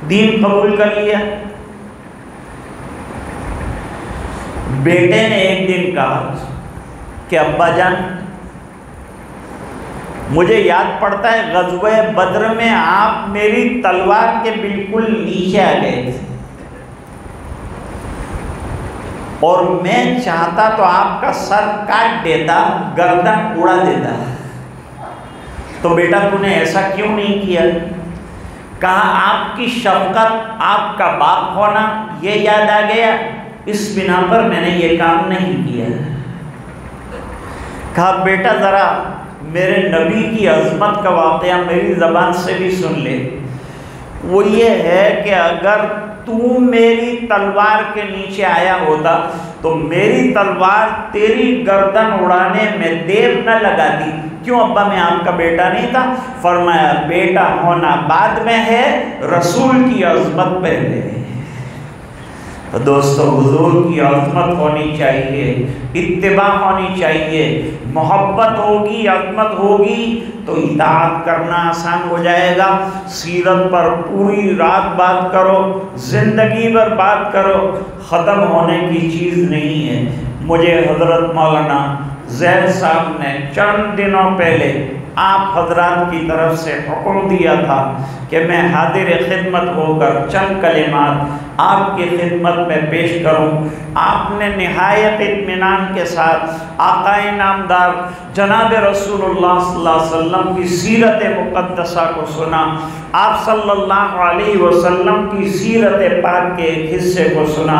دین قبول کر لیا۔ بیٹے نے ایک دن کہا کہ ابا جان مجھے یاد پڑتا ہے غزوہ بدر میں آپ میری تلوار کے بالکل نیچے آ گئے تھے، اور میں چاہتا تو آپ کا سر کاٹ دیتا، گردن اڑا دیتا، تو بیٹا تو نے ایسا کیوں نہیں کیا؟ کہا آپ کی شفقت، آپ کا باپ ہونا یہ یاد آ گیا، اس بنا پر میں نے یہ کام نہیں کیا۔ کہا بیٹا ذرا میرے نبی کی عظمت کا واقعہ میری زبان سے بھی سن لے، وہ یہ ہے کہ اگر تو میری تلوار کے نیچے آیا ہوتا تو میری تلوار تیری گردن اڑانے میں دیر نہ لگاتی۔ کیوں ابا میں آپ کا بیٹا نہیں تھا؟ فرمایا بیٹا ہونا بعد میں ہے، رسول کی عظمت پہلے ہے۔ تو دوستو حضور کی عظمت ہونی چاہیے، اتباع ہونی چاہیے، محبت ہوگی، عظمت ہوگی تو اطاعت کرنا آسان ہو جائے گا۔ سیرت پر پوری رات بات کرو، زندگی بھر بات کرو، ختم ہونے کی چیز نہیں ہے۔ مجھے حضرت مولانا زید صاحب نے چند دنوں پہلے آپ حضرات کی طرف سے حکم دیا تھا کہ میں حاضر خدمت ہو کر چند کلمات آپ کی خدمت میں پیش کروں۔ آپ نے نہایت اطمینان کے ساتھ آقا نامدار جناب رسول اللہ صلی اللہ علیہ وسلم کی سیرت مقدسہ کو سنا، آپ صلی اللہ علیہ وسلم کی سیرت پاک کے ایک حصے کو سنا۔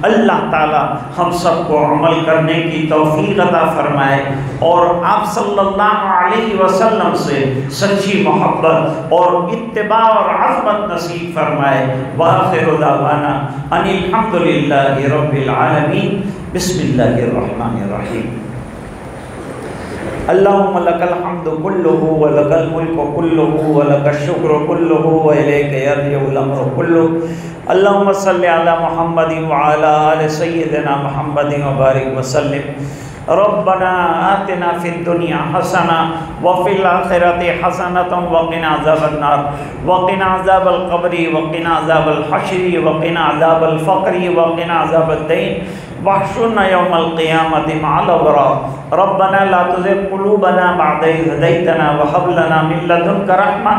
اللہ تعالی ہم سب کو عمل کرنے کی توفیق عطا فرمائے اور آپ صلی اللہ علیہ وسلم سے سچی محبت اور اتباع اور عظمت نصیب فرمائے۔ وآخر دعوانا ان الحمد للہ رب العالمین۔ بسم اللہ الرحمن الرحیم۔ اللہم لک الحمد کلہ ولک الملک کلہ ولک الشکر کلہ والیک یرجع الامر کلہ۔ اللہم صلی علی محمد وعلی آل سیدنا محمد وبارک وسلم۔ ربنا آتنا فی الدنیا حسنہ وفی الآخرۃ حسنۃ وقنا عذاب النار وقنا عذاب القبر وقنا عذاب الحشر وقنا عذاب الفقر وقنا عذاب الدین واحشرنا یوم القیامۃ مع الابرار۔ ربنا لا تزغ قلوبنا بعد إذ هديتنا وهب لنا من لدنك رحمة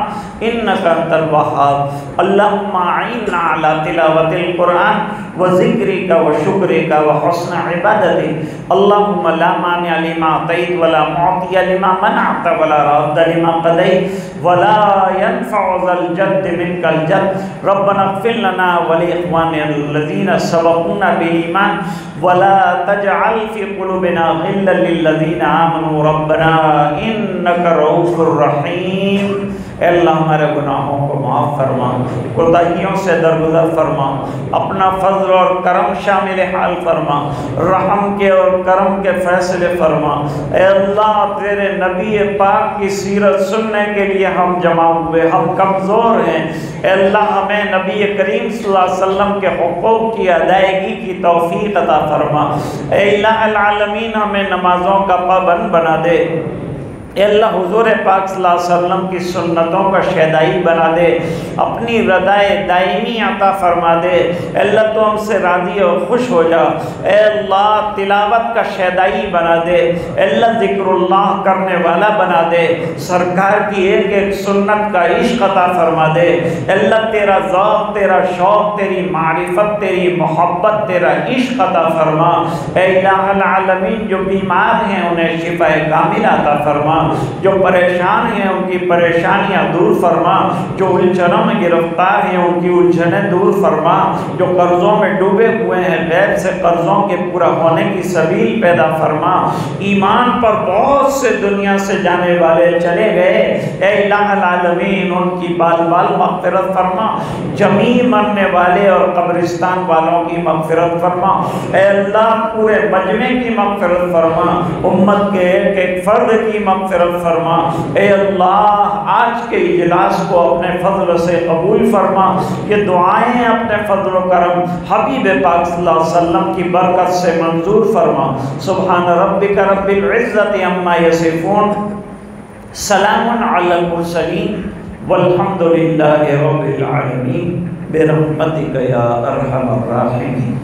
إنك أنت الوهاب۔ اللهم أعنا على تلاوة القرآن وذكرك وشكرك وحسن عبادتك۔ اللهم لا مانع لما أعطيت ولا معطي لما منعت ولا راد لما قضيت ولا ينفع ذا الجد منك الجد۔ ربنا اغفر لنا ولإخواننا الذين سبقونا بالإيمان ولا تجعل في قلوبنا غلا للذين آمنوا ربنا إنك رؤوف رحيم۔ اے اللہ ہمارے گناہوں کو معاف فرما، کوتاہیوں سے درگزر فرما، اپنا فضل اور کرم شامل حال فرما، رحم کے اور کرم کے فیصلے فرما۔ اے اللہ تیرے نبی پاک کی سیرت سننے کے لیے ہم جمع ہوئے، ہم کمزور ہیں، اے اللہ ہمیں نبی کریم صلی اللہ علیہ وسلم کے حقوق کی ادائیگی کی توفیق عطا فرما۔ اے الہ العالمین ہمیں نمازوں کا پابند بنا دے، اے اللہ حضور پاک صلی اللہ علیہ وسلم کی سنتوں کا شیدائی بنا دے، اپنی ردائے دائمی عطا فرما دے۔ اے اللہ تو ہم سے راضی اور خوش ہو جا، اے اللہ تلاوت کا شیدائی بنا دے، اے اللہ ذکر اللہ کرنے والا بنا دے، سرکار کی ایک ایک سنت کا عشق عطا فرما دے۔ اے اللہ تیرا ذوق، تیرا شوق، تیری معرفت، تیری محبت، تیرا عشق عطا فرما۔ اے الہ العالمین جو بیمار ہیں انہیں شفا کامل عطا فرما، جو پریشان ہیں ان کی پریشانیاں دور فرما، جو الجھنوں میں گرفتار ہیں ان کی الجھنیں دور فرما، جو قرضوں میں ڈوبے ہوئے ہیں غیب سے قرضوں کے پورا ہونے کی سبیل پیدا فرما۔ ایمان پر بہت سے دنیا سے جانے والے چلے گئے، اے الہ العالمین ان کی بال بال مغفرت فرما، جمیع مرنے والے اور قبرستان والوں کی مغفرت فرما۔ اے اللہ پورے مجمع کی مغفرت فرما، امت کے ایک ایک فرد کی مغفرت فرما۔ اے اللہ آج کے اجلاس کو اپنے فضل سے قبول فرما، یہ دعائیں اپنے فضل و کرم حبیب پاک صلی اللہ علیہ وسلم کی برکت سے منظور فرما۔ سبحان ربک رب العزت عما یصفون، سلام علی المرسلین والحمد للہ رب العالمین، برحمتک یا ارحم الراحمین۔